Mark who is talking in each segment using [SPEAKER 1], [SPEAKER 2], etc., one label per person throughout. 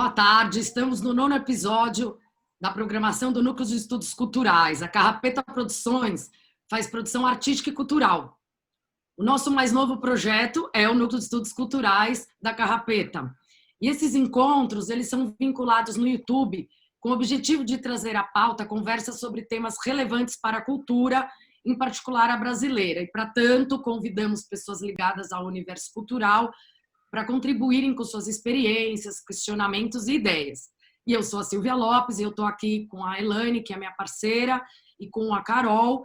[SPEAKER 1] boa tarde. Estamos no 9º episódio da programação do Núcleo de Estudos Culturais. A Carrapeta Produções faz produção artística e cultural. O nosso mais novo projeto é o Núcleo de Estudos Culturais da Carrapeta. E esses encontros, eles são vinculados no YouTube com o objetivo de trazer à pauta conversas sobre temas relevantes para a cultura, em particular a brasileira. E, para tanto, convidamos pessoas ligadas ao universo cultural para contribuírem com suas experiências, questionamentos e ideias. E eu sou a Silvia Lopes e eu estou aqui com a Elaine, que é minha parceira, e com a Carol,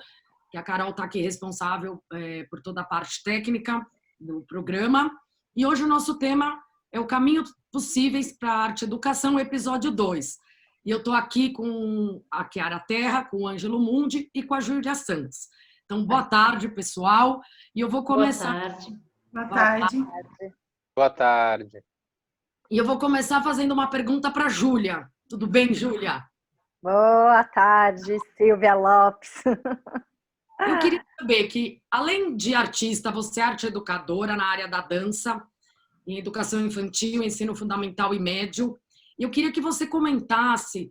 [SPEAKER 1] que a Carol está aqui responsável por toda a parte técnica do programa. E hoje o nosso tema é o Caminho Possíveis para a Arte e Educação, episódio 2. E eu estou aqui com a Chiara Terra, com o Ângelo Mundi e com a Júlia Santos. Então, boa tarde, pessoal. E eu vou começar...
[SPEAKER 2] Boa tarde.
[SPEAKER 3] Boa tarde.
[SPEAKER 4] Boa tarde.
[SPEAKER 1] E eu vou começar fazendo uma pergunta para a Júlia. Tudo bem, Júlia?
[SPEAKER 3] Boa tarde, Silvia Lopes.
[SPEAKER 1] Eu queria saber que, além de artista, você é arte educadora na área da dança, em educação infantil, ensino fundamental e médio. E eu queria que você comentasse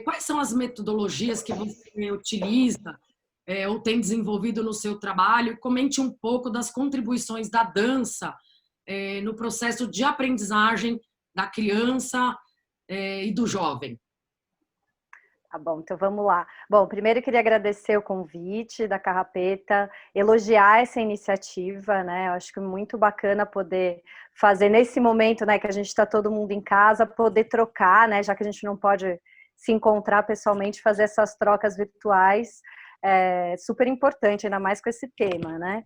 [SPEAKER 1] quais são as metodologias que você utiliza ou tem desenvolvido no seu trabalho, e comente um pouco das contribuições da dança no processo de aprendizagem da criança e do jovem.
[SPEAKER 3] Tá bom, então vamos lá. Bom, primeiro eu queria agradecer o convite da Carrapeta, elogiar essa iniciativa, né? Eu acho que é muito bacana poder fazer nesse momento, né, que a gente está todo mundo em casa, poder trocar, né, já que a gente não pode se encontrar pessoalmente, fazer essas trocas virtuais, super importante, ainda mais com esse tema, né?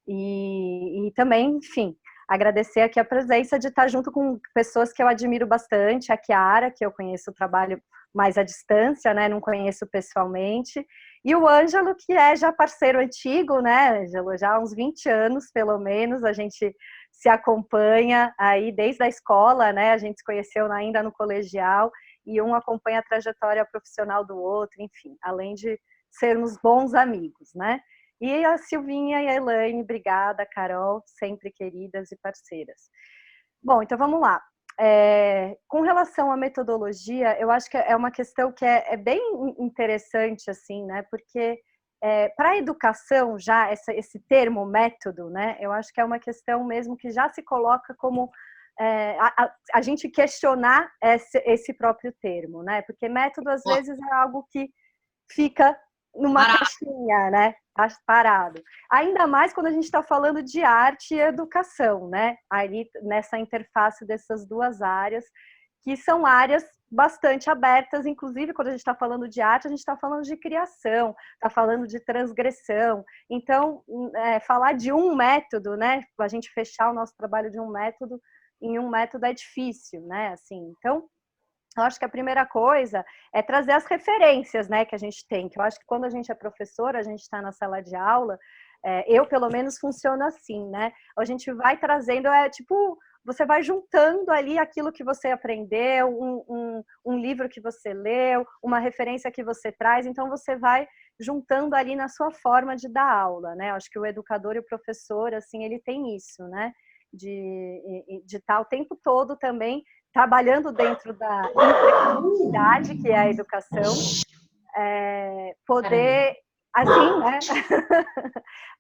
[SPEAKER 3] E também, enfim, agradecer aqui a presença de estar junto com pessoas que eu admiro bastante, a Chiara, que eu conheço o trabalho mais à distância, né, não conheço pessoalmente, e o Ângelo, que é já parceiro antigo, né, Ângelo, já há uns 20 anos, pelo menos, a gente se acompanha aí desde a escola, né, a gente se conheceu ainda no colegial, e um acompanha a trajetória profissional do outro, enfim, além de sermos bons amigos, né. E a Silvinha e a Elaine, obrigada, Carol, sempre queridas e parceiras. Bom, então vamos lá. Com relação à metodologia, eu acho que é uma questão que é bem interessante, assim, né? Porque para a educação, já esse termo método, né? Eu acho que é uma questão mesmo que já se coloca como a gente questionar esse próprio termo, né? Porque método, às vezes, é algo que fica numa caixinha, né? Parado. Ainda mais quando a gente está falando de arte e educação, né? Ali nessa interface dessas duas áreas, que são áreas bastante abertas, inclusive quando a gente está falando de arte, a gente está falando de criação, está falando de transgressão. Então, falar de um método, né? A gente fechar o nosso trabalho de um método em um método é difícil, né? Assim, então, eu acho que a primeira coisa é trazer as referências, né, que a gente tem, que eu acho que quando a gente é professora, a gente está na sala de aula, eu pelo menos funciono assim, né, a gente vai trazendo, tipo, você vai juntando ali aquilo que você aprendeu, um livro que você leu, uma referência que você traz, então você vai juntando ali na sua forma de dar aula, né, eu acho que o educador e o professor, assim, ele tem isso, né, de estar o tempo todo também trabalhando dentro da imprevisibilidade, que é a educação, poder, assim, né,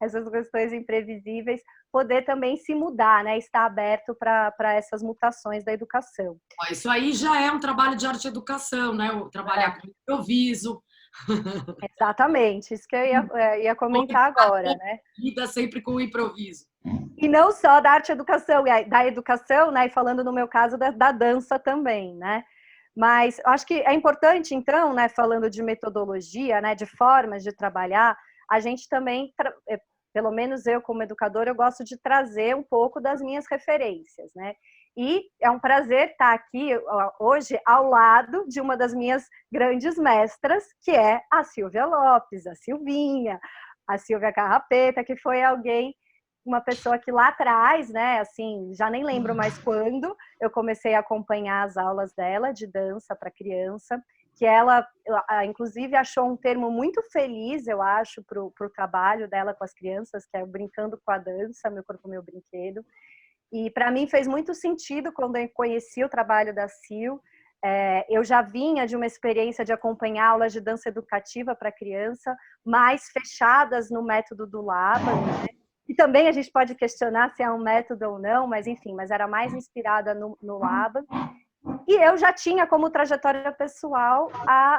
[SPEAKER 3] essas questões imprevisíveis, poder também se mudar, né, estar aberto para essas mutações da educação.
[SPEAKER 1] Isso aí já é um trabalho de arte e educação, né? Trabalhar com improviso.
[SPEAKER 3] Exatamente, isso que eu ia comentar agora, né?
[SPEAKER 1] Lida sempre com o improviso.
[SPEAKER 3] E não só da arte e educação, da educação, né? E falando no meu caso da dança também, né? Mas acho que é importante, então, né? Falando de metodologia, né? De formas de trabalhar, a gente também, pelo menos eu como educadora, eu gosto de trazer um pouco das minhas referências, né? E é um prazer estar aqui hoje ao lado de uma das minhas grandes mestras, que é a Silvia Lopes, a Silvinha, a Silvia Carrapeta, que foi uma pessoa que lá atrás, né, assim, já nem lembro mais quando, eu comecei a acompanhar as aulas dela de dança para criança, que ela, inclusive, achou um termo muito feliz, eu acho, para o trabalho dela com as crianças, que é o Brincando com a Dança, Meu Corpo, Meu Brinquedo, E para mim fez muito sentido quando eu conheci o trabalho da Sil. Eu já vinha de uma experiência de acompanhar aulas de dança educativa para criança, mais fechadas no método do Laban, né? E também a gente pode questionar se é um método ou não, mas enfim, mas era mais inspirada no Laban. E eu já tinha como trajetória pessoal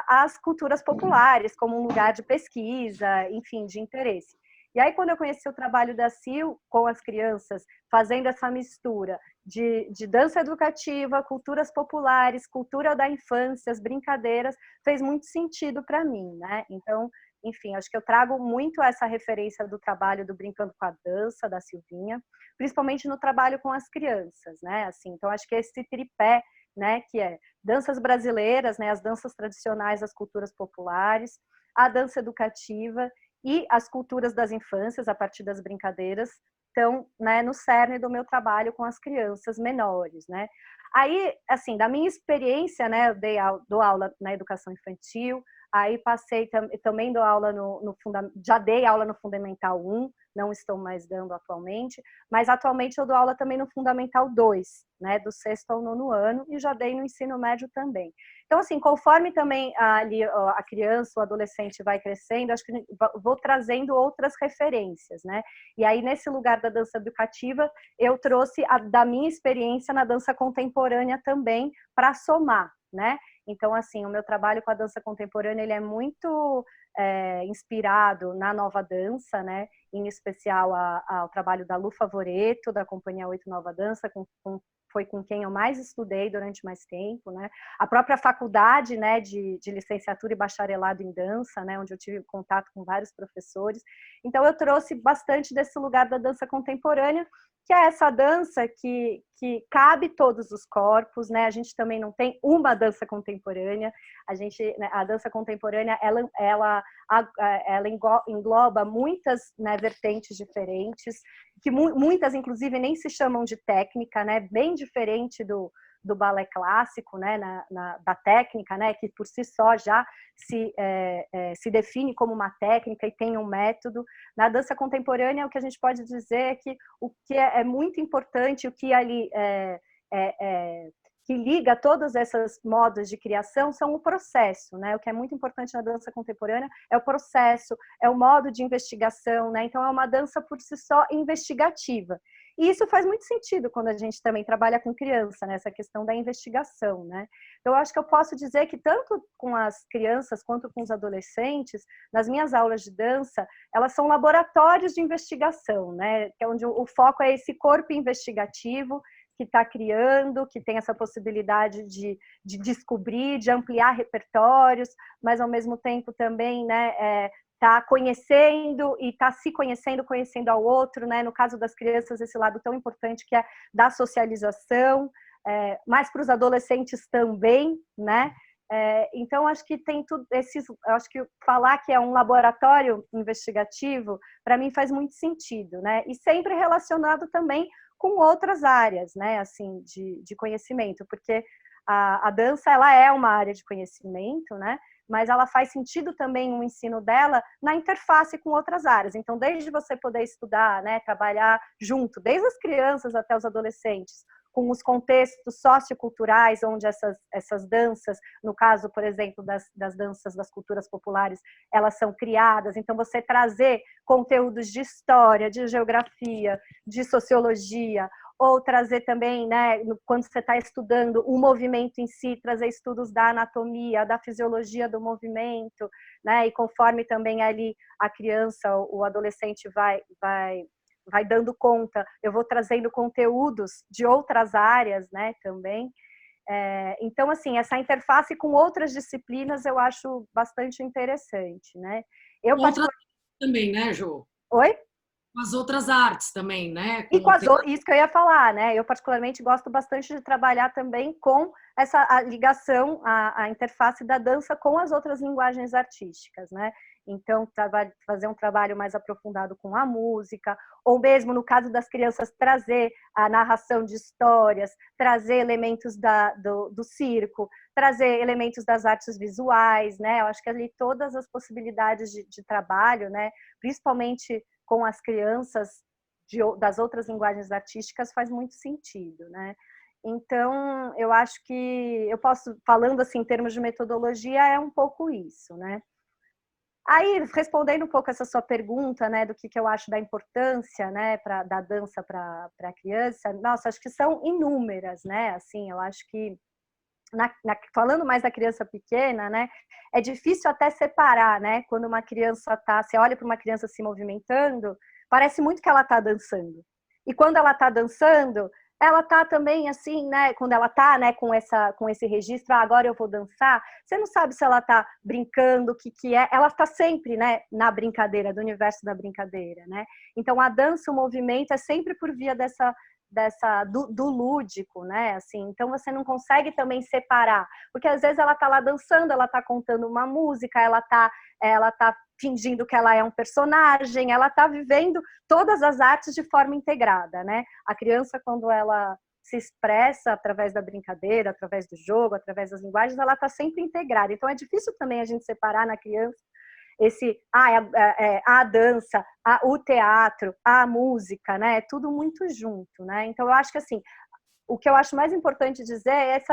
[SPEAKER 3] as culturas populares, como um lugar de pesquisa, enfim, de interesse. E aí, quando eu conheci o trabalho da Sil com as crianças, fazendo essa mistura de dança educativa, culturas populares, cultura da infância, as brincadeiras, fez muito sentido para mim, né? Então, enfim, acho que eu trago muito essa referência do trabalho do Brincando com a Dança, da Silvinha, principalmente no trabalho com as crianças, né? Assim, então, acho que esse tripé, né, que é danças brasileiras, né, as danças tradicionais das culturas populares, a dança educativa e as culturas das infâncias, a partir das brincadeiras, estão, né, no cerne do meu trabalho com as crianças menores, né. Aí, assim, da minha experiência, né, eu dou aula na educação infantil, aí passei também dou aula já dei aula no Fundamental 1, não estou mais dando atualmente, mas atualmente eu dou aula também no Fundamental 2, né, do 6º ao 9º ano, e já dei no ensino médio também. Então, assim, conforme também ali a criança, o adolescente vai crescendo, acho que vou trazendo outras referências, né? E aí, nesse lugar da dança educativa, eu trouxe da minha experiência na dança contemporânea também, para somar, né? Então, assim, o meu trabalho com a dança contemporânea, ele é muito inspirado na nova dança, né? Em especial ao trabalho da Lu Favoreto, da Companhia 8 Nova Dança, foi com quem eu mais estudei durante mais tempo, né? A própria faculdade, né, de licenciatura e bacharelado em dança, né, onde eu tive contato com vários professores. Então, eu trouxe bastante desse lugar da dança contemporânea, que é essa dança que cabe todos os corpos, né? A gente também não tem uma dança contemporânea. A dança contemporânea, ela engloba muitas, né, vertentes diferentes, que muitas, inclusive, nem se chamam de técnica, né? Bem diferente do balé clássico, né? Da técnica, né? Que por si só já se define como uma técnica e tem um método. Na dança contemporânea, o que a gente pode dizer é que o que é muito importante, o que ali que liga todos esses modos de criação são o processo, né? O que é muito importante na dança contemporânea é o processo, é o modo de investigação, né? Então, é uma dança por si só investigativa. E isso faz muito sentido quando a gente também trabalha com criança, né? Essa questão da investigação, né? Eu acho que eu posso dizer que tanto com as crianças quanto com os adolescentes, nas minhas aulas de dança, elas são laboratórios de investigação, né? Que é onde o foco é esse corpo investigativo que está criando, que tem essa possibilidade de descobrir, de ampliar repertórios, mas ao mesmo tempo também, né, tá conhecendo e tá se conhecendo, conhecendo ao outro, né? No caso das crianças, esse lado tão importante que é da socialização, mas para os adolescentes também, né? Então, acho que tem tudo acho que falar que é um laboratório investigativo, para mim faz muito sentido, né? E sempre relacionado também com outras áreas, né? Assim, de conhecimento, porque a dança, ela é uma área de conhecimento, né? Mas ela faz sentido também o ensino dela na interface com outras áreas. Então, desde você poder estudar, né, trabalhar junto, desde as crianças até os adolescentes, com os contextos socioculturais onde essas danças, no caso, por exemplo, das danças das culturas populares, elas são criadas. Então, você trazer conteúdos de história, de geografia, de sociologia, ou trazer também, né, quando você está estudando o movimento em si, trazer estudos da anatomia, da fisiologia do movimento, né, e conforme também ali a criança, o adolescente vai dando conta, eu vou trazendo conteúdos de outras áreas, né, também. Então, assim, essa interface com outras disciplinas eu acho bastante interessante, né.
[SPEAKER 1] Outras também, né, Jo?
[SPEAKER 3] Oi?
[SPEAKER 1] As outras artes também, né?
[SPEAKER 3] E isso que eu ia falar, né? Eu particularmente gosto bastante de trabalhar também com a ligação, a interface da dança com as outras linguagens artísticas, né? Então, fazer um trabalho mais aprofundado com a música, ou mesmo, no caso das crianças, trazer a narração de histórias, trazer elementos do circo, trazer elementos das artes visuais, né? Eu acho que ali todas as possibilidades de trabalho, né? Principalmente com as crianças das outras linguagens artísticas faz muito sentido, né? Então, eu acho que eu posso, falando assim em termos de metodologia, é um pouco isso, né? Aí, respondendo um pouco essa sua pergunta, né, do que eu acho da importância, né, da dança para a criança, nossa, acho que são inúmeras, né? Assim, eu acho que falando mais da criança pequena, né, é difícil até separar, né? Quando uma criança você olha para uma criança se movimentando, parece muito que ela está dançando. E quando ela está dançando, ela está também assim, né? Quando ela está, né, com esse registro, agora eu vou dançar. Você não sabe se ela está brincando, o que é. Ela está sempre, né, na brincadeira, do universo da brincadeira, né? Então a dança, o movimento é sempre por via do lúdico, né? Assim, então você não consegue também separar, porque às vezes ela tá lá dançando, ela tá contando uma música, ela tá fingindo que ela é um personagem, ela tá vivendo todas as artes de forma integrada, né? A criança, quando ela se expressa através da brincadeira, através do jogo, através das linguagens, ela tá sempre integrada. Então é difícil também a gente separar na criança a dança, o teatro, a música, né? É tudo muito junto, né? Então eu acho que assim, o que eu acho mais importante dizer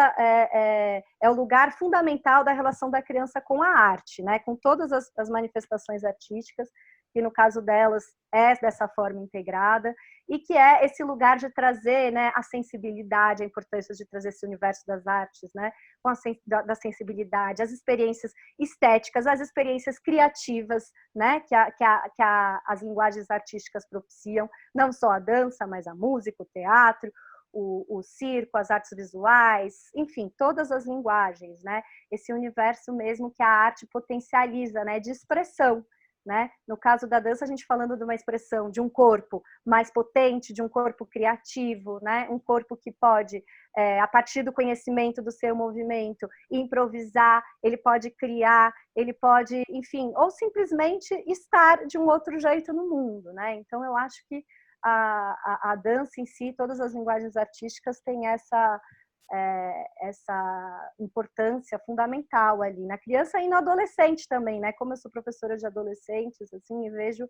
[SPEAKER 3] é o lugar fundamental da relação da criança com a arte, né? Com todas as manifestações artísticas, que no caso delas é dessa forma integrada, e que é esse lugar de trazer, né, a sensibilidade, a importância de trazer esse universo das artes, né, com da sensibilidade, as experiências estéticas, as experiências criativas, né, as linguagens artísticas propiciam, não só a dança, mas a música, o teatro, o circo, as artes visuais, enfim, todas as linguagens, né? Esse universo mesmo que a arte potencializa, né? De expressão, né? No caso da dança, a gente falando de uma expressão de um corpo mais potente, de um corpo criativo, né? Um corpo que pode, a partir do conhecimento do seu movimento, improvisar, ele pode criar, ele pode, enfim, ou simplesmente estar de um outro jeito no mundo, né? Então, eu acho que a dança em si, todas as linguagens artísticas têm essa importância fundamental ali na criança e no adolescente também, né? Como eu sou professora de adolescentes, assim, e vejo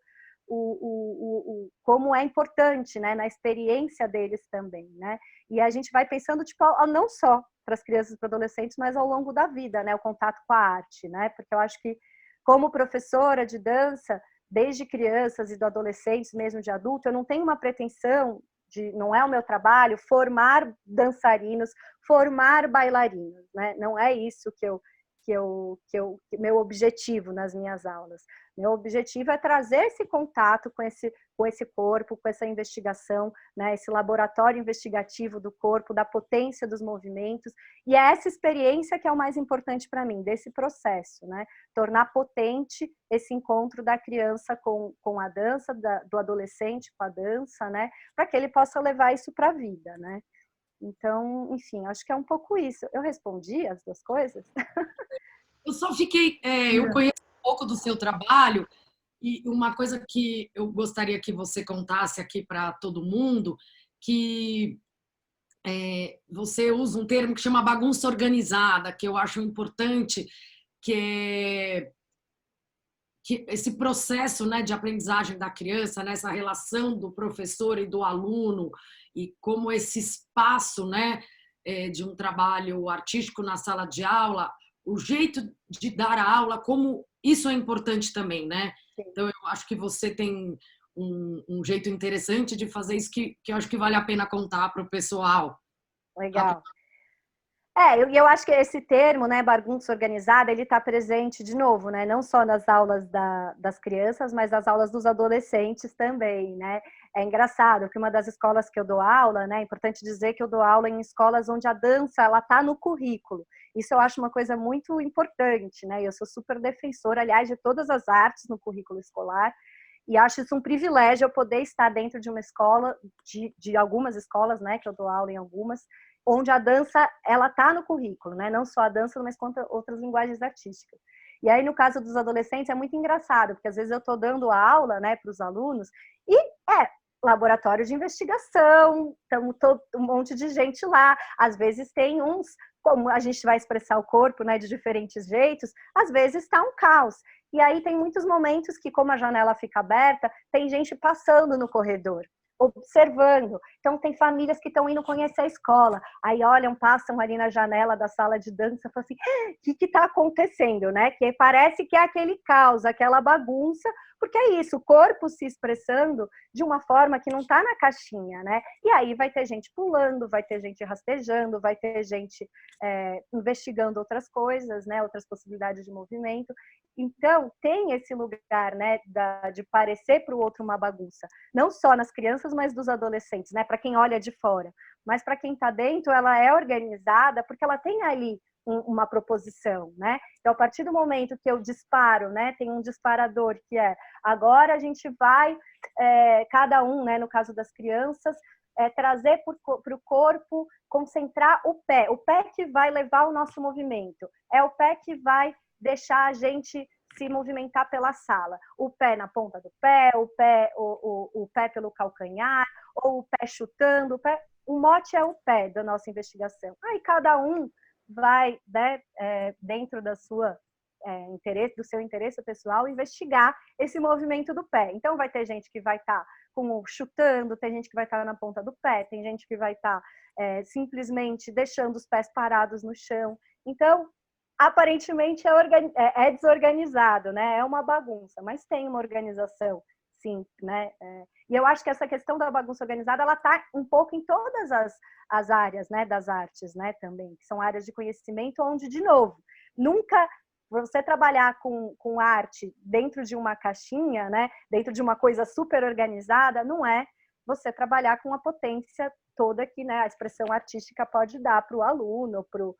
[SPEAKER 3] como é importante, né? Na experiência deles também, né? E a gente vai pensando, tipo, não só para as crianças e para adolescentes, mas ao longo da vida, né? O contato com a arte, né? Porque eu acho que, como professora de dança, desde crianças e do adolescentes, mesmo de adulto, eu não tenho uma pretensão não é o meu trabalho formar dançarinos, formar bailarinos, né? Não é isso meu objetivo nas minhas aulas. Meu objetivo é trazer esse contato com esse corpo, com essa investigação, né? Esse laboratório investigativo do corpo, da potência dos movimentos, e é essa experiência que é o mais importante para mim, desse processo, né? Tornar potente esse encontro da criança com a dança, do adolescente com a dança, né? Para que ele possa levar isso para a vida, né? Então, enfim, acho que é um pouco isso. Eu respondi as duas coisas?
[SPEAKER 1] Eu só fiquei, eu conheço um pouco do seu trabalho e uma coisa que eu gostaria que você contasse aqui para todo mundo, que você usa um termo que chama bagunça organizada, que eu acho importante, que é que esse processo, né, de aprendizagem da criança, nessa relação do professor e do aluno, e como esse espaço, né, de um trabalho artístico na sala de aula, o jeito de dar a aula, como isso é importante também, né?
[SPEAKER 3] Sim.
[SPEAKER 1] Então, eu acho que você tem um jeito interessante de fazer isso que eu acho que vale a pena contar para o pessoal.
[SPEAKER 3] Legal. Eu acho que esse termo, né, bagunça organizada, ele está presente de novo, né, não só nas aulas das crianças, mas nas aulas dos adolescentes também, né. É engraçado que uma das escolas que eu dou aula, né, é importante dizer que eu dou aula em escolas onde a dança, ela está no currículo. Isso eu acho uma coisa muito importante, né, eu sou super defensora, aliás, de todas as artes no currículo escolar, e acho isso um privilégio eu poder estar dentro de uma escola, de algumas escolas, né, que eu dou aula em algumas, onde a dança, ela está no currículo, né? Não só a dança, mas quanto outras linguagens artísticas. E aí, no caso dos adolescentes, é muito engraçado, porque às vezes eu estou dando aula, né, para os alunos, e laboratório de investigação, então um monte de gente lá, às vezes tem uns, como a gente vai expressar o corpo, né, de diferentes jeitos, às vezes está um caos. E aí tem muitos momentos que, como a janela fica aberta, tem gente passando no corredor. observando. Então, tem famílias que estão indo conhecer a escola, aí olham, passam ali na janela da sala de dança e falam assim, o que está acontecendo, né? Que parece que é aquele caos, aquela bagunça, porque é isso, o corpo se expressando de uma forma que não está na caixinha, né? E aí vai ter gente pulando, vai ter gente rastejando, vai ter gente investigando outras coisas, né? Outras possibilidades de movimento. Então, tem esse lugar, né, de parecer para o outro uma bagunça. Não só nas crianças, mas dos adolescentes, né? Para quem olha de fora. Mas para quem está dentro, ela é organizada porque ela tem ali uma proposição, né? Então, a partir do momento que eu disparo, né? Tem um disparador que é, agora a gente vai, cada um, né? No caso das crianças, trazer para o corpo, concentrar o pé que vai levar o nosso movimento, é o pé que vai deixar a gente se movimentar pela sala. O pé na ponta do pé, o pé pelo calcanhar, ou o pé chutando, o mote é o pé da nossa investigação. Aí cada um vai, né, dentro da sua interesse, do seu interesse pessoal, investigar esse movimento do pé. Então vai ter gente que vai estar chutando, tem gente que vai estar na ponta do pé, tem gente que vai estar simplesmente deixando os pés parados no chão. Então, aparentemente é desorganizado, né? É uma bagunça, mas tem uma organização, sim, né? E eu acho que essa questão da bagunça organizada, ela está um pouco em todas as áreas, né, das artes, né, também, que são áreas de conhecimento onde, de novo, nunca você trabalhar com arte dentro de uma caixinha, né, dentro de uma coisa super organizada, não é você trabalhar com a potência toda que, né, a expressão artística pode dar para o aluno, pro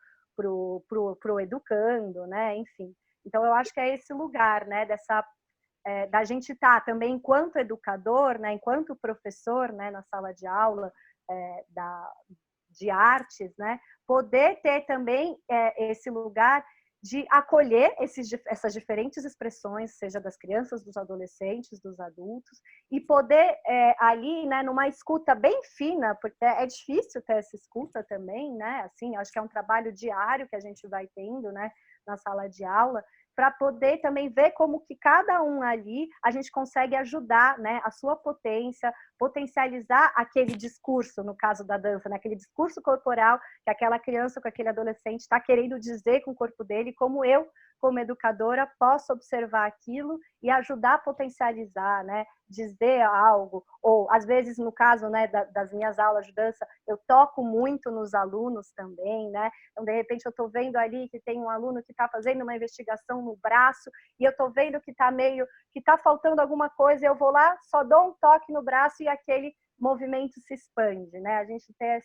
[SPEAKER 3] educando, né? Enfim. Então, eu acho que é esse lugar, né? Da gente estar também enquanto educador, né? Enquanto professor, né? Na sala de aula de artes, né? Poder ter também esse lugar de acolher essas diferentes expressões, seja das crianças, dos adolescentes, dos adultos, e poder ali, né, numa escuta bem fina, porque é difícil ter essa escuta também, né, assim, acho que é um trabalho diário que a gente vai tendo, né, na sala de aula, para poder também ver como que cada um ali a gente consegue ajudar, né, a sua potência, potencializar aquele discurso, no caso da dança, né, aquele discurso corporal que aquela criança, com aquele adolescente está querendo dizer com o corpo dele, como eu, como educadora, posso observar aquilo e ajudar a potencializar, né, dizer algo, ou às vezes, no caso, né, das minhas aulas de dança, eu toco muito nos alunos também, né, então de repente eu estou vendo ali que tem um aluno que está fazendo uma investigação no braço e eu estou vendo que está faltando alguma coisa, eu vou lá, só dou um toque no braço e aquele movimento se expande, né, a gente tem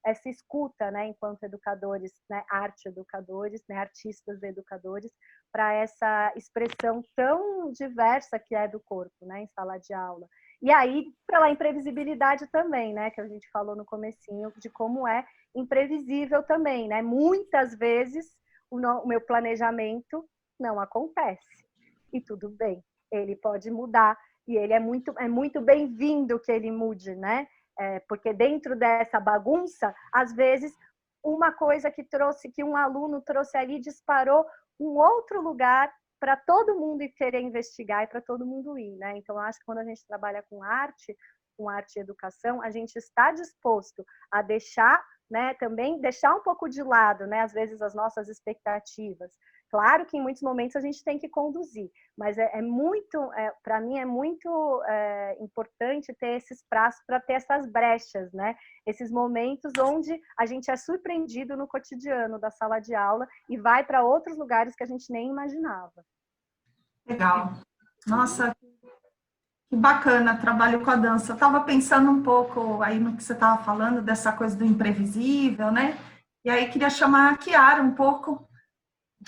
[SPEAKER 3] essa escuta, né, enquanto educadores, né, arte-educadores, né, artistas educadores, para essa expressão tão diversa que é do corpo, né, em sala de aula. E aí, pela imprevisibilidade também, né, que a gente falou no comecinho, de como é imprevisível também, né, muitas vezes o meu planejamento não acontece, e tudo bem, ele pode mudar, e ele é muito bem-vindo que ele mude, né, porque dentro dessa bagunça, às vezes, uma coisa que um aluno trouxe ali, disparou um outro lugar para todo mundo querer investigar e para todo mundo ir, né? Então, eu acho que quando a gente trabalha com arte e educação, a gente está disposto a deixar, né, também deixar um pouco de lado, né, às vezes as nossas expectativas. Claro que em muitos momentos a gente tem que conduzir, mas para mim é muito importante ter esses prazos para ter essas brechas, né? Esses momentos onde a gente é surpreendido no cotidiano da sala de aula e vai para outros lugares que a gente nem imaginava.
[SPEAKER 2] Legal. Nossa, que bacana, trabalho com a dança. Eu estava pensando um pouco aí no que você estava falando, dessa coisa do imprevisível, né? E aí queria chamar a Kiara um pouco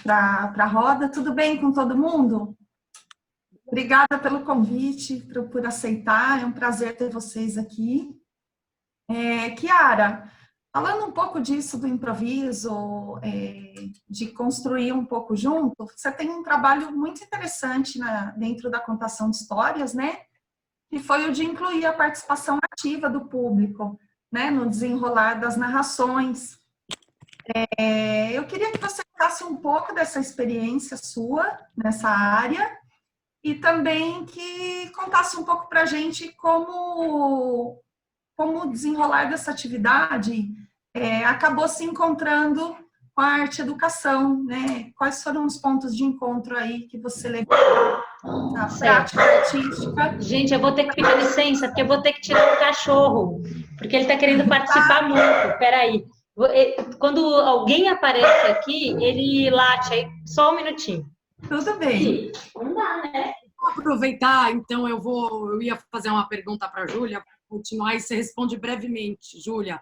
[SPEAKER 2] para a roda. Tudo bem com todo mundo? Obrigada pelo convite, por aceitar. É um prazer ter vocês aqui. Kiara, falando um pouco disso do improviso, de construir um pouco junto, você tem um trabalho muito interessante dentro da contação de histórias, né? E foi o de incluir a participação ativa do público, né, no desenrolar das narrações. Eu queria que você falasse um pouco dessa experiência sua nessa área e também que contasse um pouco para a gente como o desenrolar dessa atividade acabou se encontrando com a arte educação, né? Quais foram os pontos de encontro aí que você levou na prática artística?
[SPEAKER 5] Gente, eu vou ter que pedir licença, porque eu vou ter que tirar o cachorro, porque ele está querendo participar muito. Peraí. Quando alguém aparece aqui, ele late. Aí, só um minutinho.
[SPEAKER 2] Tudo bem.
[SPEAKER 5] Não dá, né?
[SPEAKER 1] Vou aproveitar, então eu ia fazer uma pergunta para a Júlia, continuar e você responde brevemente, Júlia,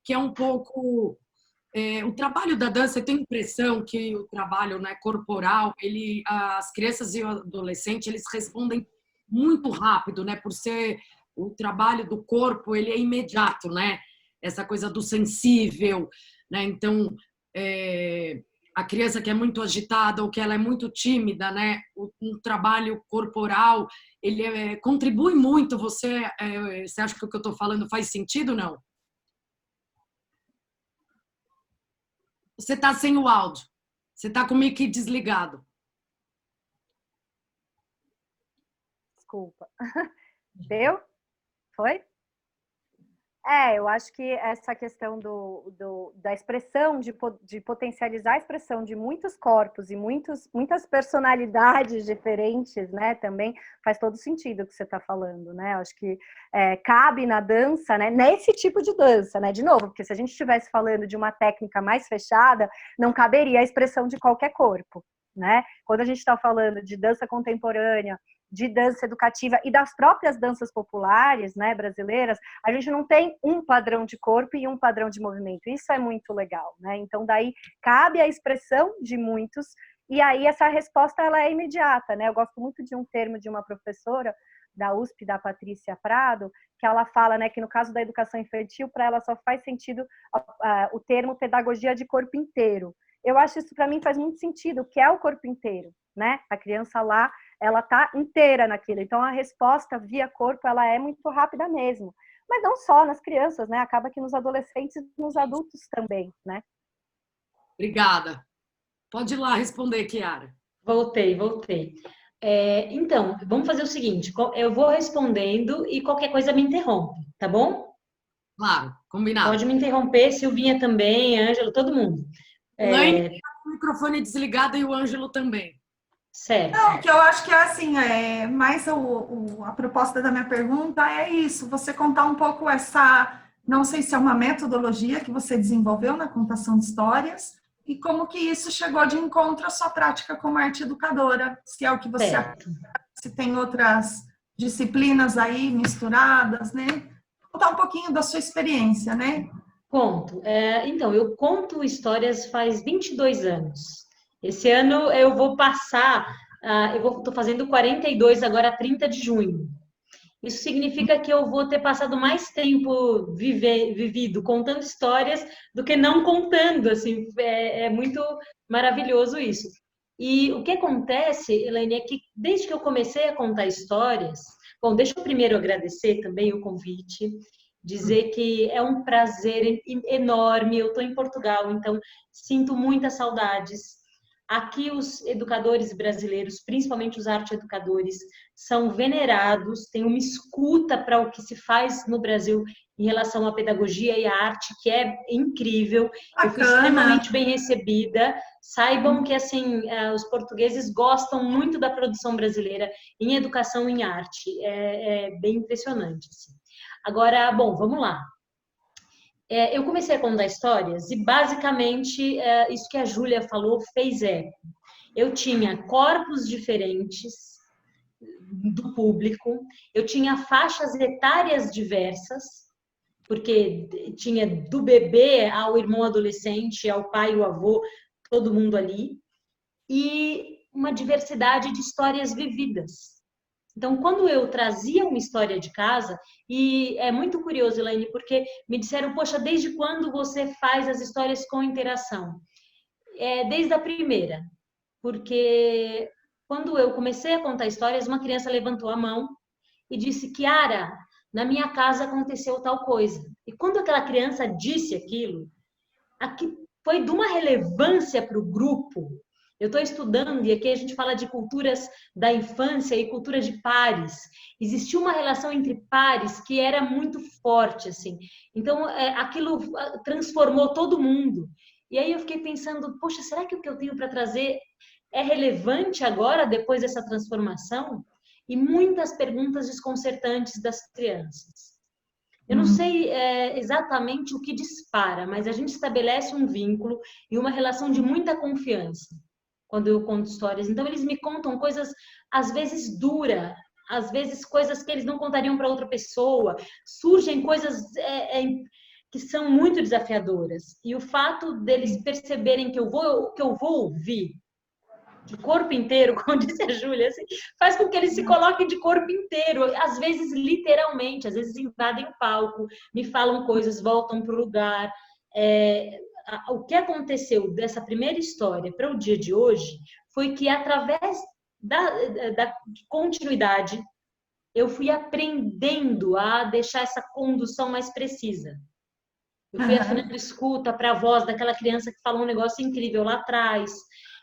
[SPEAKER 1] que é um pouco o trabalho da dança. Eu tenho a impressão que o trabalho, né, corporal, as crianças e o adolescente, eles respondem muito rápido, né, por ser o trabalho do corpo, ele é imediato, né, essa coisa do sensível, né, então a criança que é muito agitada ou que ela é muito tímida, né, um trabalho corporal, ele contribui muito. Você acha que o que eu estou falando faz sentido ou não? Você está sem o áudio. Você está com o mic desligado.
[SPEAKER 3] Desculpa. Deu? Foi? Eu acho que essa questão da expressão, de potencializar a expressão de muitos corpos e muitas personalidades diferentes, né, também faz todo sentido o que você está falando, né? Acho que cabe na dança, né, nesse tipo de dança, né, de novo, porque se a gente estivesse falando de uma técnica mais fechada, não caberia a expressão de qualquer corpo, né? Quando a gente está falando de dança contemporânea, de dança educativa e das próprias danças populares, né, brasileiras, a gente não tem um padrão de corpo e um padrão de movimento. Isso é muito legal, né? Então, daí cabe a expressão de muitos, e aí essa resposta ela é imediata, né? Eu gosto muito de um termo de uma professora da USP, da Patrícia Prado, que ela fala, né, que no caso da educação infantil, para ela só faz sentido o termo pedagogia de corpo inteiro. Eu acho isso, para mim, faz muito sentido, que é o corpo inteiro, né? A criança lá, ela tá inteira naquilo. Então, a resposta via corpo, ela é muito rápida mesmo. Mas não só nas crianças, né? Acaba que nos adolescentes e nos adultos também, né?
[SPEAKER 1] Obrigada. Pode ir lá responder, Chiara.
[SPEAKER 5] Voltei. Então, vamos fazer o seguinte, eu vou respondendo e qualquer coisa me interrompe, tá bom?
[SPEAKER 1] Claro, combinado.
[SPEAKER 5] Pode me interromper, Silvinha também, Ângelo, todo mundo.
[SPEAKER 1] Elaine, o microfone desligado e o Ângelo também.
[SPEAKER 5] Certo.
[SPEAKER 2] Não, que eu acho que assim, mais a proposta da minha pergunta é isso, você contar um pouco não sei se é uma metodologia que você desenvolveu na contação de histórias, e como que isso chegou de encontro à sua prática como arte educadora, se é o que você
[SPEAKER 5] Certo.
[SPEAKER 2] se tem outras disciplinas aí misturadas, né? Contar um pouquinho da sua experiência, né?
[SPEAKER 5] Conto. Então, eu conto histórias faz 22 anos. Esse ano eu vou passar, estou fazendo 42 agora, 30 de junho. Isso significa que eu vou ter passado mais tempo vivido contando histórias do que não contando, assim, é muito maravilhoso isso. E o que acontece, Elaine, é que desde que eu comecei a contar histórias, bom, deixa eu primeiro agradecer também o convite, dizer que é um prazer enorme, eu estou em Portugal, então sinto muitas saudades. Aqui os educadores brasileiros, principalmente os arte-educadores, são venerados, tem uma escuta para o que se faz no Brasil em relação à pedagogia e à arte, que é incrível.
[SPEAKER 2] Bacana.
[SPEAKER 5] Eu fui extremamente bem recebida. Saibam que assim os portugueses gostam muito da produção brasileira em educação e em arte. É bem impressionante. Assim. Agora, bom, vamos lá. Eu comecei a contar histórias e, basicamente, isso que a Júlia falou fez eco. Eu tinha corpos diferentes do público, eu tinha faixas etárias diversas, porque tinha do bebê ao irmão adolescente, ao pai, o avô, todo mundo ali, e uma diversidade de histórias vividas. Então, quando eu trazia uma história de casa, e é muito curioso, Elaine, porque me disseram, poxa, desde quando você faz as histórias com interação? Desde a primeira, porque quando eu comecei a contar histórias, uma criança levantou a mão e disse, Chiara, na minha casa aconteceu tal coisa. E quando aquela criança disse aquilo foi de uma relevância para o grupo, Eu estou estudando, e aqui a gente fala de culturas da infância e culturas de pares. Existia uma relação entre pares que era muito forte, assim. Então, aquilo transformou todo mundo. E aí eu fiquei pensando, poxa, será que o que eu tenho para trazer é relevante agora, depois dessa transformação? E muitas perguntas desconcertantes das crianças. Eu não sei exatamente o que dispara, mas a gente estabelece um vínculo e uma relação de muita confiança quando eu conto histórias. Então, eles me contam coisas, às vezes, duras, às vezes, coisas que eles não contariam para outra pessoa. Surgem coisas que são muito desafiadoras. E o fato deles perceberem que eu vou ouvir de corpo inteiro, como disse a Júlia, assim, faz com que eles se coloquem de corpo inteiro, às vezes literalmente, às vezes invadem o palco, me falam coisas, voltam para o lugar. O que aconteceu dessa primeira história para o dia de hoje foi que, através da continuidade, eu fui aprendendo a deixar essa condução mais precisa. Eu fui afinando escuta para a voz daquela criança que falou um negócio incrível lá atrás.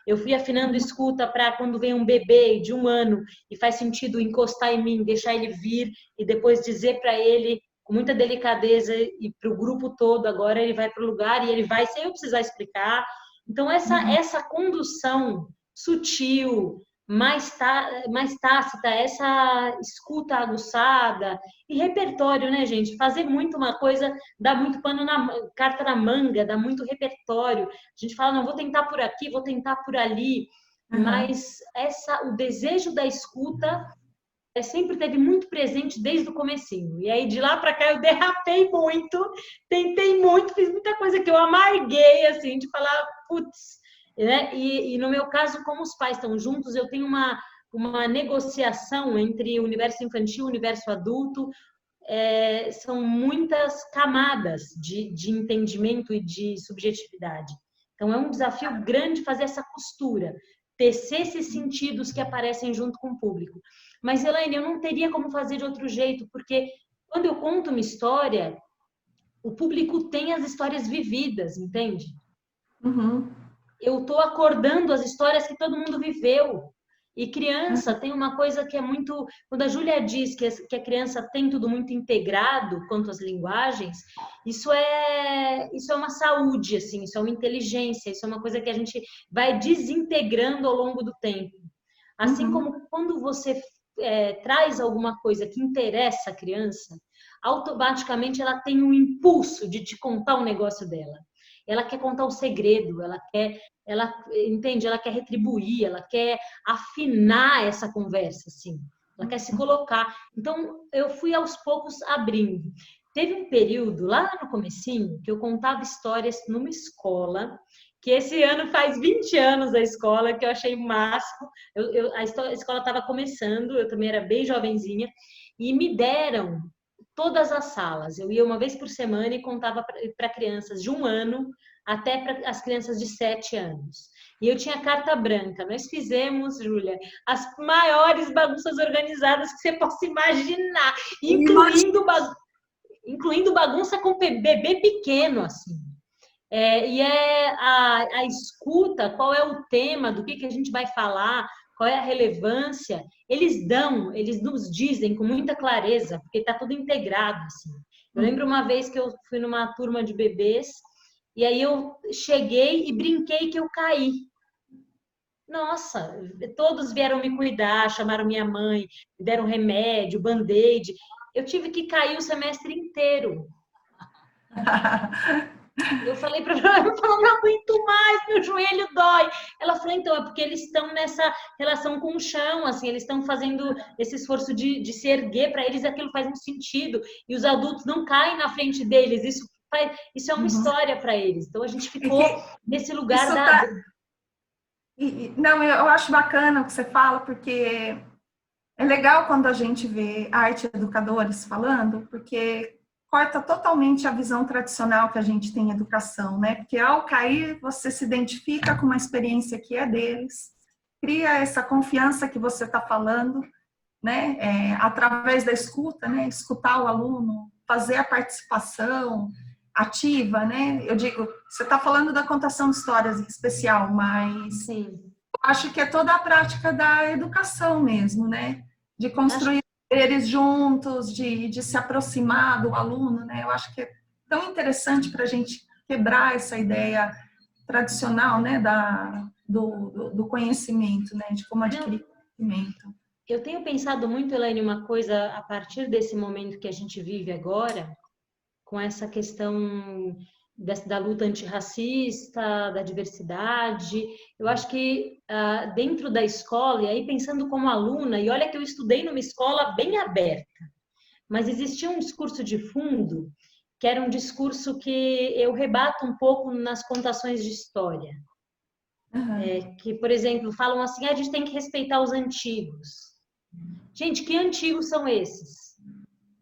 [SPEAKER 5] Eu fui afinando escuta para quando vem um bebê de 1 ano e faz sentido encostar em mim, deixar ele vir e depois dizer para ele com muita delicadeza e para o grupo todo, agora ele vai para o lugar e ele vai sem eu precisar explicar. Então, essa condução sutil, mais tácita, essa escuta aguçada e repertório, né, gente? Fazer muito uma coisa, dá muito carta na manga, dá muito repertório. A gente fala, não, vou tentar por aqui, vou tentar por ali, mas o desejo da escuta sempre teve muito presente desde o comecinho. E aí, de lá para cá, eu derrapei muito, tentei muito, fiz muita coisa que eu amarguei, assim, de falar, putz, né? E no meu caso, como os pais estão juntos, eu tenho uma negociação entre o universo infantil e o universo adulto. São muitas camadas de entendimento e de subjetividade. Então, é um desafio grande fazer essa costura, tecer esses sentidos que aparecem junto com o público. Mas, Elaine, eu não teria como fazer de outro jeito, porque quando eu conto uma história, o público tem as histórias vividas, entende? Eu estou acordando as histórias que todo mundo viveu. E criança tem uma coisa que é muito... Quando a Júlia diz que a criança tem tudo muito integrado quanto às linguagens, isso é uma saúde, assim, isso é uma inteligência, isso é uma coisa que a gente vai desintegrando ao longo do tempo. Assim como quando você traz alguma coisa que interessa a criança, automaticamente ela tem um impulso de te contar o negócio dela. Ela quer contar o segredo, ela quer retribuir, ela quer afinar essa conversa, assim. Ela quer se colocar. Então, eu fui aos poucos abrindo. Teve um período, lá no comecinho, que eu contava histórias numa escola, que esse ano faz 20 anos a escola, que eu achei o máximo. A escola estava começando, eu também era bem jovenzinha, e me deram todas as salas. Eu ia uma vez por semana e contava para crianças de 1 ano até para as crianças de 7 anos. E eu tinha carta branca. Nós fizemos, Júlia, as maiores bagunças organizadas que você possa imaginar, incluindo bagunça com bebê pequeno, assim. A escuta, qual é o tema, do que a gente vai falar, qual é a relevância, eles nos dizem com muita clareza, porque está tudo integrado, assim. Eu lembro uma vez que eu fui numa turma de bebês, e aí eu cheguei e brinquei que eu caí. Nossa, todos vieram me cuidar, chamaram minha mãe, me deram remédio, band-aid. Eu tive que cair o semestre inteiro. Eu falei para ela, não aguento mais, meu joelho dói. Ela falou, então, é porque eles estão nessa relação com o chão, assim, eles estão fazendo esse esforço de se erguer, para eles aquilo faz um sentido, e os adultos não caem na frente deles, isso é uma história para eles. Então, a gente ficou nesse lugar da...
[SPEAKER 2] Não, eu acho bacana o que você fala, porque é legal quando a gente vê arte educadores falando, porque corta totalmente a visão tradicional que a gente tem em educação, né? Porque ao cair, você se identifica com uma experiência que é deles, cria essa confiança que você está falando, né? Através da escuta, né? Escutar o aluno, fazer a participação ativa, né? Eu digo, você está falando da contação de histórias em especial, mas
[SPEAKER 5] Sim.
[SPEAKER 2] Acho que é toda a prática da educação mesmo, né? De construir saberes juntos, de se aproximar do aluno, né? Eu acho que é tão interessante para a gente quebrar essa ideia tradicional, né? Do conhecimento, né? De como adquirir conhecimento.
[SPEAKER 5] Eu tenho pensado muito, Elaine, uma coisa a partir desse momento que a gente vive agora, com essa questão da luta antirracista, da diversidade. Eu acho que dentro da escola, e aí pensando como aluna, e olha que eu estudei numa escola bem aberta, mas existia um discurso de fundo, que era um discurso que eu rebato um pouco nas contações de história. Que, por exemplo, falam assim, a gente tem que respeitar os antigos. Gente, que antigos são esses?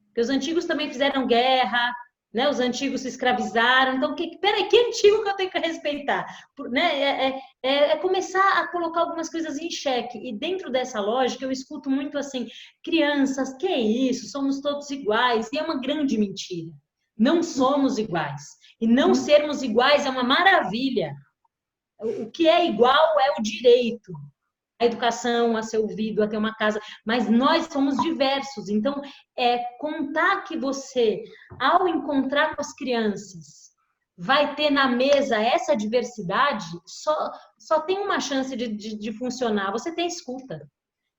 [SPEAKER 5] Porque os antigos também fizeram guerra, né? Os antigos se escravizaram. Então, peraí, que antigo que eu tenho que respeitar? Né? É começar a colocar algumas coisas em xeque. E dentro dessa lógica, eu escuto muito assim, crianças, que é isso? Somos todos iguais. E é uma grande mentira. Não somos iguais. E não sermos iguais é uma maravilha. O que é igual é o direito. A educação, a ser ouvido, a ter uma casa, mas nós somos diversos. Então, contar que você, ao encontrar com as crianças, vai ter na mesa essa diversidade, só tem uma chance de funcionar. Você tem escuta.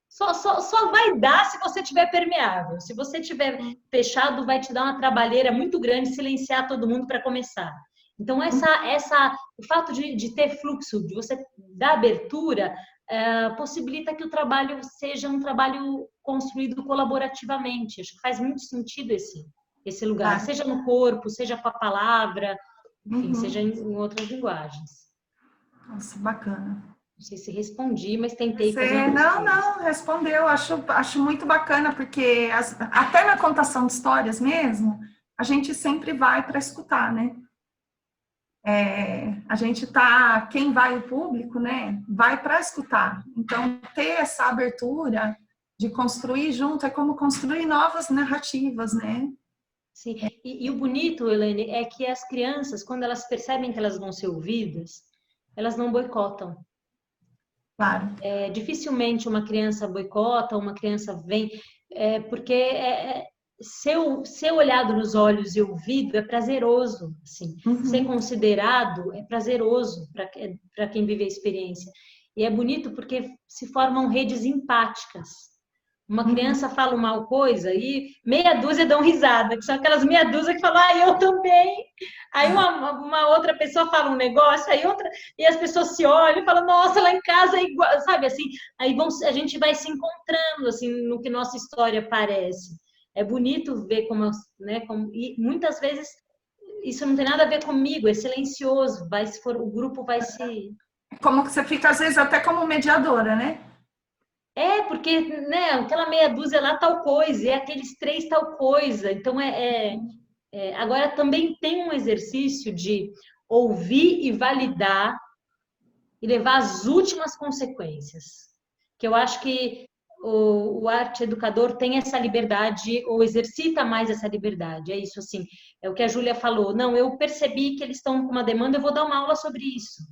[SPEAKER 5] Só vai dar se você estiver permeável. Se você estiver fechado, vai te dar uma trabalheira muito grande silenciar todo mundo para começar. Então, o fato de ter fluxo, de você dar abertura, possibilita que o trabalho seja um trabalho construído colaborativamente. Acho que faz muito sentido esse lugar, seja no corpo, seja com a palavra, enfim, seja em outras linguagens.
[SPEAKER 2] Nossa, bacana.
[SPEAKER 5] Não sei se respondi, mas tentei fazer
[SPEAKER 2] Não, respondeu. Acho muito bacana, porque até na contação de histórias mesmo, a gente sempre vai para escutar, né? A gente quem vai o público, né, vai para escutar. Então, ter essa abertura de construir junto é como construir novas narrativas, né?
[SPEAKER 5] Sim, e o bonito, Elaine, é que as crianças, quando elas percebem que elas vão ser ouvidas, elas não boicotam.
[SPEAKER 2] Claro.
[SPEAKER 5] Dificilmente uma criança boicota, uma criança vem, porque ser olhado nos olhos e ouvido é prazeroso, assim. Ser considerado é prazeroso para quem vive a experiência. E é bonito porque se formam redes empáticas. Uma criança fala uma coisa e meia dúzia dão risada, que são aquelas meia dúzia que falam, eu também. Aí uma outra pessoa fala um negócio, aí outra, e as pessoas se olham e falam, nossa, lá em casa é igual, sabe assim? Aí a gente vai se encontrando, assim, no que nossa história parece. É bonito ver e muitas vezes isso não tem nada a ver comigo, é silencioso, o grupo vai se...
[SPEAKER 2] Como que você fica, às vezes, até como mediadora, né?
[SPEAKER 5] Porque, né, aquela meia dúzia lá tal coisa, e aqueles 3 tal coisa. Então, agora também tem um exercício de ouvir e validar e levar as últimas consequências. Que eu acho que o arte educador tem essa liberdade, ou exercita mais essa liberdade. É isso, assim, é o que a Júlia falou. Não, eu percebi que eles estão com uma demanda, eu vou dar uma aula sobre isso.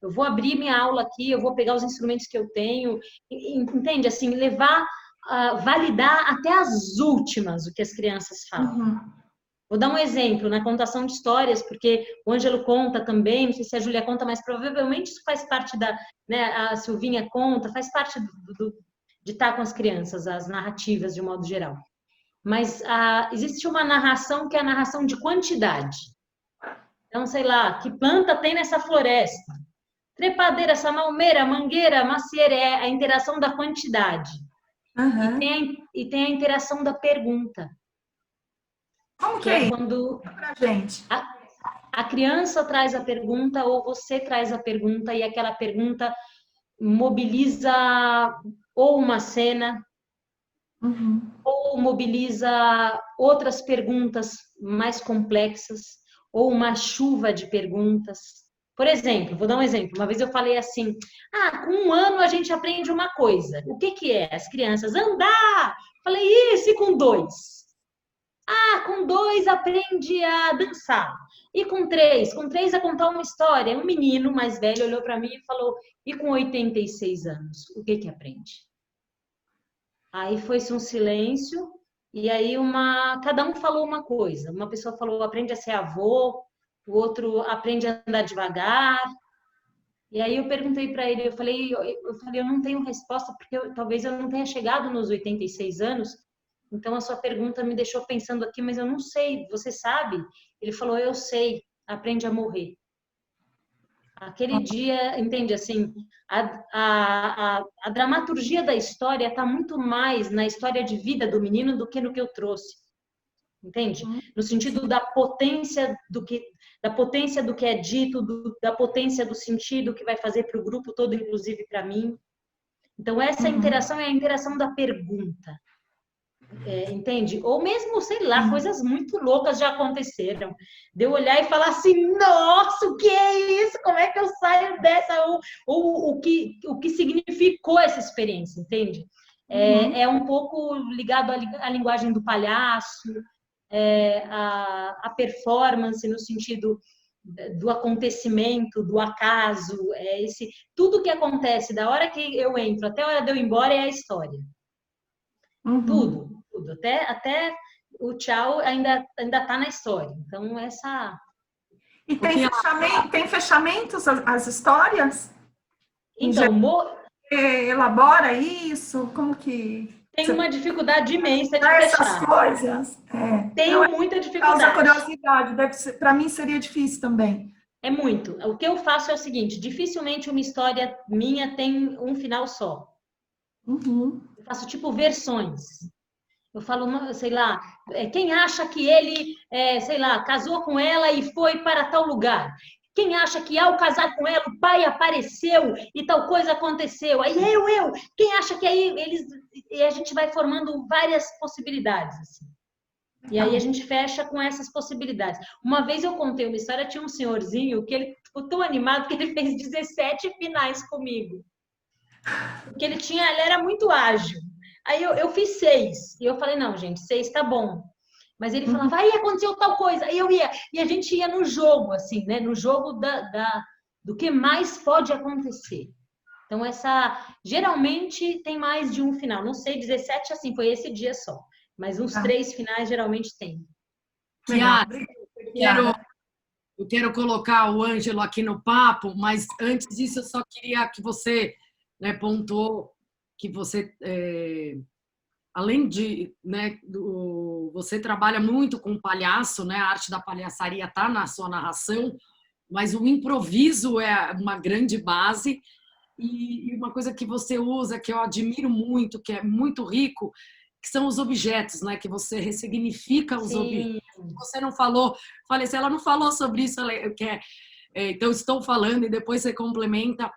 [SPEAKER 5] Eu vou abrir minha aula aqui, eu vou pegar os instrumentos que eu tenho, entende? Assim, validar até as últimas o que as crianças falam. Vou dar um exemplo, na contação de histórias, porque o Ângelo conta também, não sei se a Júlia conta, mas provavelmente isso faz parte né, a Silvinha conta, faz parte de estar com as crianças, as narrativas de um modo geral. Mas existe uma narração que é a narração de quantidade. Então, sei lá, que planta tem nessa floresta? Trepadeira, samalmeira, mangueira, macieira, é a interação da quantidade. E tem a interação da pergunta.
[SPEAKER 2] Como que é
[SPEAKER 5] quando
[SPEAKER 2] pra gente?
[SPEAKER 5] A criança traz a pergunta ou você traz a pergunta e aquela pergunta mobiliza ou uma cena ou mobiliza outras perguntas mais complexas ou uma chuva de perguntas. Por exemplo, vou dar um exemplo. Uma vez eu falei assim, com 1 ano a gente aprende uma coisa. O que é? As crianças, andar! Falei, isso, e com 2? Ah, com 2 aprende a dançar. E com 3 a contar uma história. Um menino mais velho olhou para mim e falou: e com 86 anos, o que que aprende? Aí foi-se um silêncio, e aí cada um falou uma coisa. Uma pessoa falou: aprende a ser avô, o outro aprende a andar devagar. E aí eu perguntei para ele, eu não tenho resposta, porque talvez eu não tenha chegado nos 86 anos, então a sua pergunta me deixou pensando aqui, mas eu não sei, você sabe? Ele falou: eu sei, aprende a morrer. Aquele dia, entende, assim, a dramaturgia da história está muito mais na história de vida do menino do que no que eu trouxe, entende? No sentido da potência do que é dito, da potência do sentido que vai fazer para o grupo todo, inclusive para mim. Então, essa interação é a interação da pergunta. Entende? Ou mesmo, sei lá, coisas muito loucas já aconteceram. De eu olhar e falar assim: nossa, o que é isso? Como é que eu saio dessa? Ou o que significou essa experiência, entende? É um pouco ligado à linguagem do palhaço, a performance no sentido do acontecimento, do acaso, tudo que acontece da hora que eu entro até a hora de eu ir embora é a história. Tudo. Até o tchau ainda tá na história. Então, essa...
[SPEAKER 2] E tem fechamentos as histórias?
[SPEAKER 5] Então,
[SPEAKER 2] elabora isso? Como que...
[SPEAKER 5] Tem uma dificuldade imensa de
[SPEAKER 2] essas
[SPEAKER 5] fechar.
[SPEAKER 2] Coisas.
[SPEAKER 5] Tenho muita dificuldade.
[SPEAKER 2] Causa curiosidade. Para mim seria difícil também.
[SPEAKER 5] É muito. O que eu faço é o seguinte: dificilmente uma história minha tem um final só. Eu faço tipo versões. Eu falo, sei lá, quem acha que ele, sei lá, casou com ela e foi para tal lugar? Quem acha que ao casar com ela o pai apareceu e tal coisa aconteceu? Aí eu. Quem acha que aí e a gente vai formando várias possibilidades, assim. E aí a gente fecha com essas possibilidades. Uma vez eu contei uma história, tinha um senhorzinho que ele ficou tão animado que ele fez 17 finais comigo. Porque ele era muito ágil. Aí eu fiz 6. E eu falei: não, gente, 6 tá bom. Mas ele falava: aí aconteceu tal coisa. Aí eu ia. E a gente ia no jogo, assim, né? No jogo do que mais pode acontecer. Então, geralmente tem mais de um final. Não sei, 17, assim, foi esse dia só. Mas uns 3 finais geralmente tem.
[SPEAKER 1] Kiara, eu quero colocar o Ângelo aqui no papo, mas antes disso eu só queria que você, né, pontuou que você, além de, né, você trabalha muito com palhaço, né, a arte da palhaçaria está na sua narração, mas o improviso é uma grande base. E uma coisa que você usa, que eu admiro muito, que é muito rico, que são os objetos, né? Que você ressignifica os objetos. Você não falou, falei assim, ela não falou sobre isso, então estou falando, e depois você complementa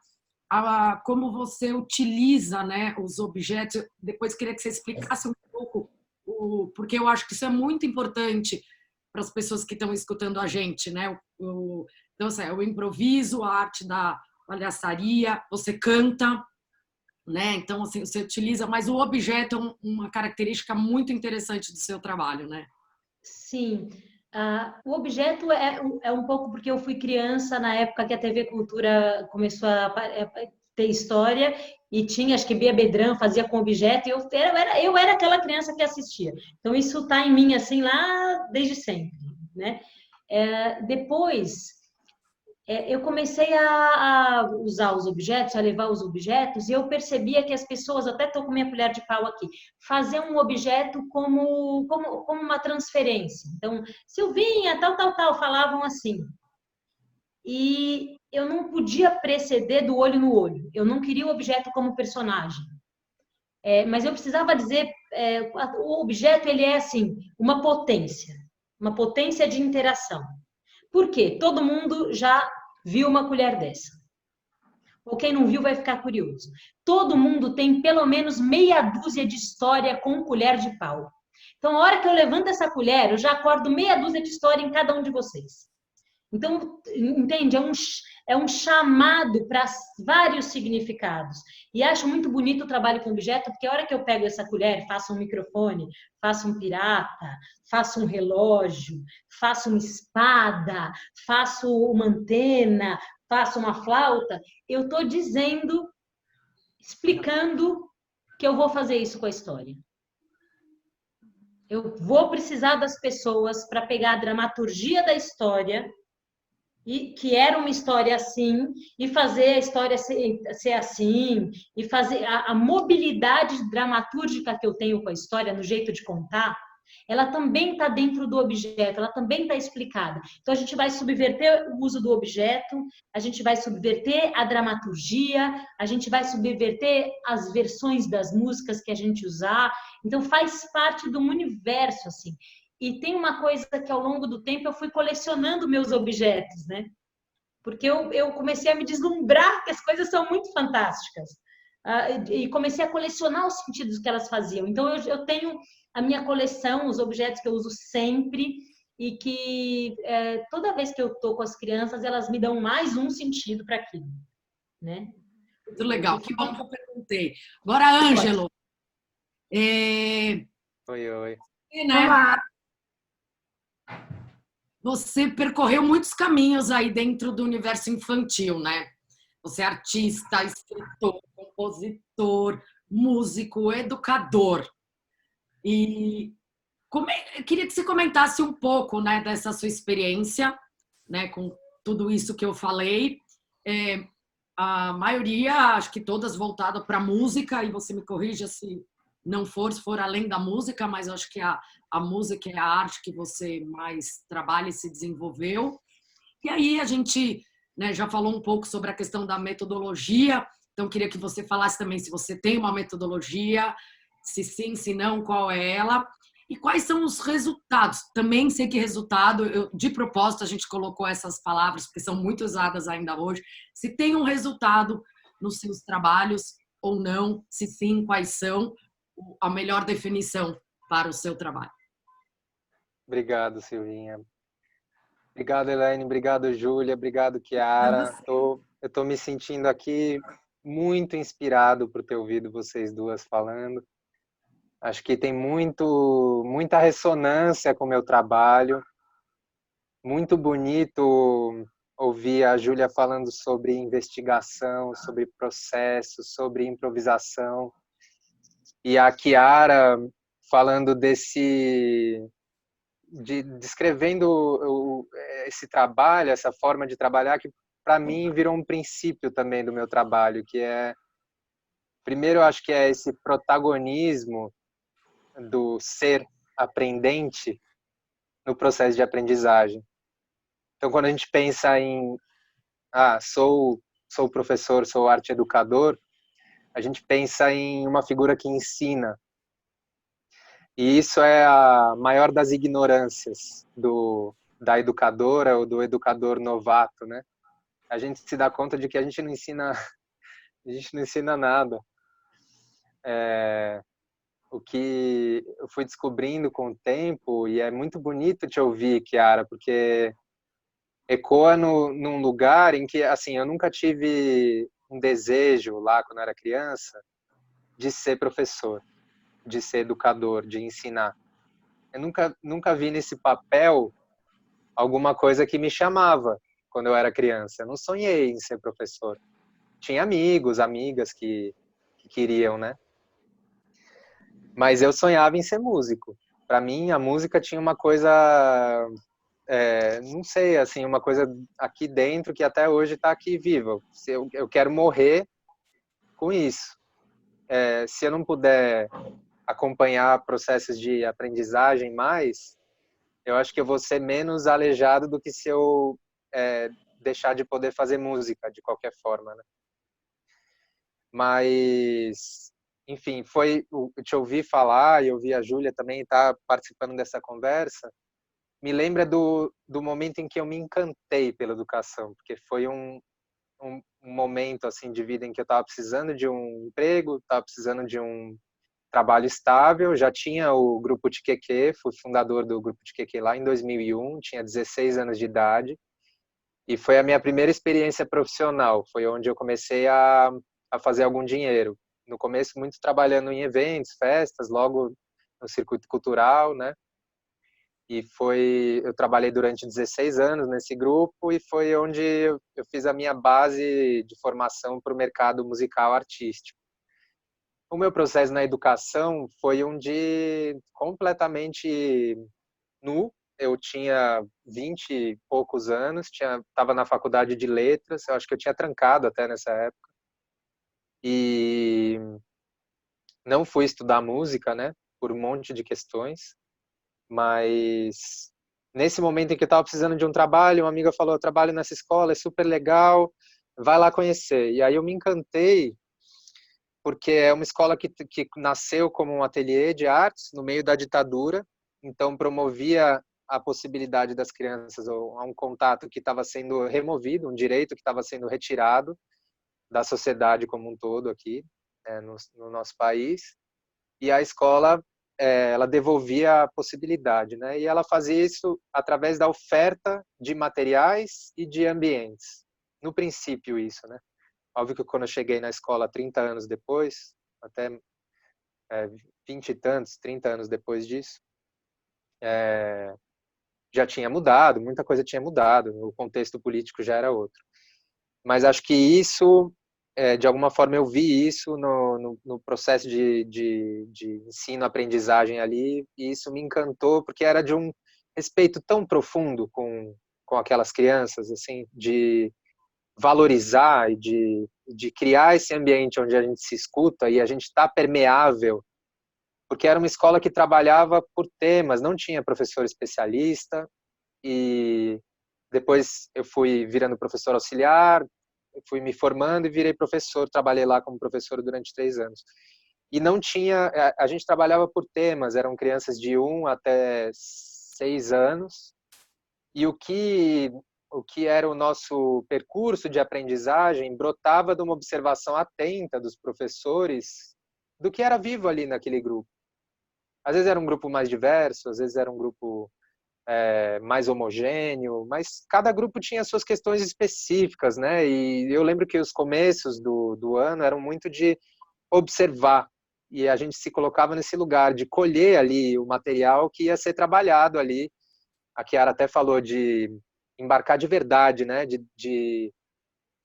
[SPEAKER 1] como você utiliza, né, os objetos. Depois queria que você explicasse um pouco, porque eu acho que isso é muito importante para as pessoas que estão escutando a gente, né? Então, assim, o improviso, a arte da palhaçaria, você canta, né? Então, assim, você utiliza, mas o objeto é uma característica muito interessante do seu trabalho, né?
[SPEAKER 5] Sim. O objeto é um pouco porque eu fui criança na época que a TV Cultura começou a ter história e tinha, acho que Bia Bedran fazia com objeto, e eu era aquela criança que assistia. Então, isso está em mim, assim, lá desde sempre, né? Depois... eu comecei a usar os objetos, a levar os objetos, e eu percebia que as pessoas, até estou com minha colher de pau aqui, faziam um objeto como uma transferência. Então, Silvinha, tal, falavam assim. E eu não podia preceder do olho no olho. Eu não queria o objeto como personagem. Mas eu precisava dizer, o objeto, ele é assim, uma potência de interação. Por quê? Todo mundo já viu uma colher dessa. Ou quem não viu vai ficar curioso. Todo mundo tem pelo menos meia dúzia de história com colher de pau. Então, a hora que eu levanto essa colher, eu já acordo meia dúzia de história em cada um de vocês. Então, entende? é um chamado para vários significados. E acho muito bonito o trabalho com objeto, porque a hora que eu pego essa colher, faço um microfone, faço um pirata, faço um relógio, faço uma espada, faço uma antena, faço uma flauta, eu estou dizendo, explicando que eu vou fazer isso com a história. Eu vou precisar das pessoas para pegar a dramaturgia da história, e que era uma história assim, e fazer a história ser assim, e fazer a mobilidade dramatúrgica que eu tenho com a história, no jeito de contar, ela também está dentro do objeto, ela também está explicada. Então, a gente vai subverter o uso do objeto, a gente vai subverter a dramaturgia, a gente vai subverter as versões das músicas que a gente usar. Então, faz parte de um universo, assim. E tem uma coisa que, ao longo do tempo, eu fui colecionando meus objetos, né? Porque eu comecei a me deslumbrar que as coisas são muito fantásticas. E comecei a colecionar os sentidos que elas faziam. Então, eu tenho a minha coleção, os objetos que eu uso sempre, e que toda vez que eu estou com as crianças, elas me dão mais um sentido para aquilo, né?
[SPEAKER 1] Muito legal, que bom que eu perguntei. Agora, Ângelo,
[SPEAKER 4] Oi, oi.
[SPEAKER 1] né?
[SPEAKER 2] Olá.
[SPEAKER 1] Você percorreu muitos caminhos aí dentro do universo infantil, né? Você é artista, escritor, compositor, músico, educador. E eu queria que você comentasse um pouco, né, dessa sua experiência, né, com tudo isso que eu falei. A maioria, acho que todas voltadas para a música, e você me corrija se não for, se for além da música, mas acho que a música é a arte que você mais trabalha e se desenvolveu. E aí a gente, né, já falou um pouco sobre a questão da metodologia, então queria que você falasse também se você tem uma metodologia, se sim, se não, qual é ela, e quais são os resultados. Também sei que resultado, de propósito a gente colocou essas palavras, porque são muito usadas ainda hoje, se tem um resultado nos seus trabalhos ou não, se sim, quais são, a melhor definição para o seu trabalho.
[SPEAKER 4] Obrigado, Silvinha. Obrigado, Elaine. Obrigado, Júlia. Obrigado, Chiara. Eu estou me sentindo aqui muito inspirado por ter ouvido vocês duas falando. Acho que tem muita ressonância com o meu trabalho. Muito bonito ouvir a Júlia falando sobre investigação, sobre processo, sobre improvisação. E a Chiara falando descrevendo esse trabalho, essa forma de trabalhar, que para mim virou um princípio também do meu trabalho, que é, primeiro eu acho que é esse protagonismo do ser aprendente no processo de aprendizagem. Então, quando a gente pensa em sou professor, sou arte educador, a gente pensa em uma figura que ensina. E isso é a maior das ignorâncias da educadora ou do educador novato, né? A gente se dá conta de que a gente não ensina nada. O que eu fui descobrindo com o tempo, e é muito bonito te ouvir, Chiara, porque ecoa num lugar em que, assim, eu nunca tive um desejo lá, quando eu era criança, de ser professor, de ser educador, de ensinar. Eu nunca vi nesse papel alguma coisa que me chamava quando eu era criança. Eu não sonhei em ser professor. Tinha amigos, amigas que queriam, né? Mas eu sonhava em ser músico. Para mim, a música tinha uma coisa, não sei, assim, uma coisa aqui dentro que até hoje está aqui viva. Eu quero morrer com isso. Se eu não puder acompanhar processos de aprendizagem mais, eu acho que eu vou ser menos aleijado do que se eu deixar de poder fazer música de qualquer forma, né? Mas, enfim, te ouvir falar e ouvir a Júlia também estar participando dessa conversa, me lembra do momento em que eu me encantei pela educação, porque foi um momento assim de vida em que eu estava precisando de um emprego, estava precisando de um trabalho estável, já tinha o Grupo Tiquequê, fui fundador do Grupo Tiquequê lá em 2001, tinha 16 anos de idade, E foi a minha primeira experiência profissional, foi onde eu comecei a fazer algum dinheiro. No começo, muito trabalhando em eventos, festas, logo no circuito cultural, né? E eu trabalhei durante 16 anos nesse grupo e foi onde eu fiz a minha base de formação para o mercado musical artístico. O meu processo na educação foi um de completamente nu. Eu tinha 20 e poucos anos, estava na faculdade de letras, eu acho que eu tinha trancado até nessa época. E não fui estudar música, né, por um monte de questões, mas nesse momento em que eu estava precisando de um trabalho, uma amiga falou, eu trabalho nessa escola, é super legal, vai lá conhecer. E aí eu me encantei, porque é uma escola que nasceu como um ateliê de artes no meio da ditadura, então promovia a possibilidade das crianças a um contato que estava sendo removido, um direito que estava sendo retirado da sociedade como um todo aqui, no nosso país. E a escola, ela devolvia a possibilidade, né? E ela fazia isso através da oferta de materiais e de ambientes. No princípio isso, né? Óbvio que quando eu cheguei na escola 30 anos depois, até 20 e tantos, 30 anos depois disso, já tinha mudado, muita coisa tinha mudado, o contexto político já era outro. Mas acho que isso, de alguma forma eu vi isso no processo de ensino-aprendizagem ali, e isso me encantou, porque era de um respeito tão profundo com aquelas crianças, assim, de valorizar e de criar esse ambiente onde a gente se escuta e a gente está permeável, porque era uma escola que trabalhava por temas, não tinha professor especialista, e depois eu fui virando professor auxiliar, fui me formando e virei professor, trabalhei lá como professor durante 3 anos. E não tinha, a gente trabalhava por temas, eram crianças de 1 até 6 anos, e o que era o nosso percurso de aprendizagem brotava de uma observação atenta dos professores do que era vivo ali naquele grupo. Às vezes era um grupo mais diverso, às vezes era um grupo mais homogêneo, mas cada grupo tinha suas questões específicas, né? E eu lembro que os começos do ano eram muito de observar, e a gente se colocava nesse lugar de colher ali o material que ia ser trabalhado ali. A Chiara até falou de embarcar de verdade, né?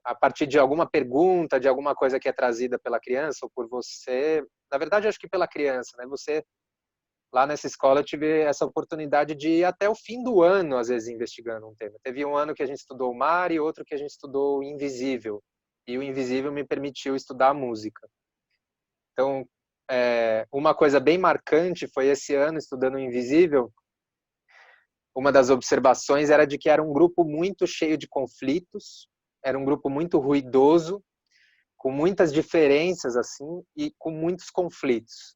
[SPEAKER 4] A partir de alguma pergunta, de alguma coisa que é trazida pela criança ou por você. Na verdade, acho que pela criança, né? Você, lá nessa escola, eu tive essa oportunidade de ir até o fim do ano, às vezes, investigando um tema. Teve um ano que a gente estudou o mar e outro que a gente estudou o invisível. E o invisível me permitiu estudar a música. Então, uma coisa bem marcante foi esse ano, estudando o invisível, uma das observações era de que era um grupo muito cheio de conflitos, era um grupo muito ruidoso, com muitas diferenças, assim, e com muitos conflitos.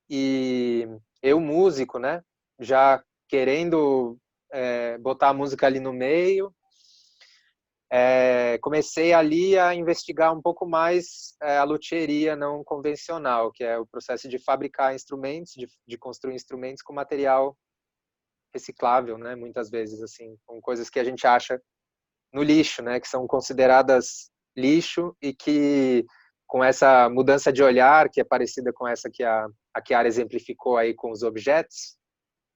[SPEAKER 4] E eu, músico, né, já querendo botar a música ali no meio, comecei ali a investigar um pouco mais a luthieria não convencional, que é o processo de fabricar instrumentos, de construir instrumentos com material reciclável, né, muitas vezes, assim, com coisas que a gente acha no lixo, né, que são consideradas lixo e que, com essa mudança de olhar, que é parecida com essa que a Chiara exemplificou aí com os objetos,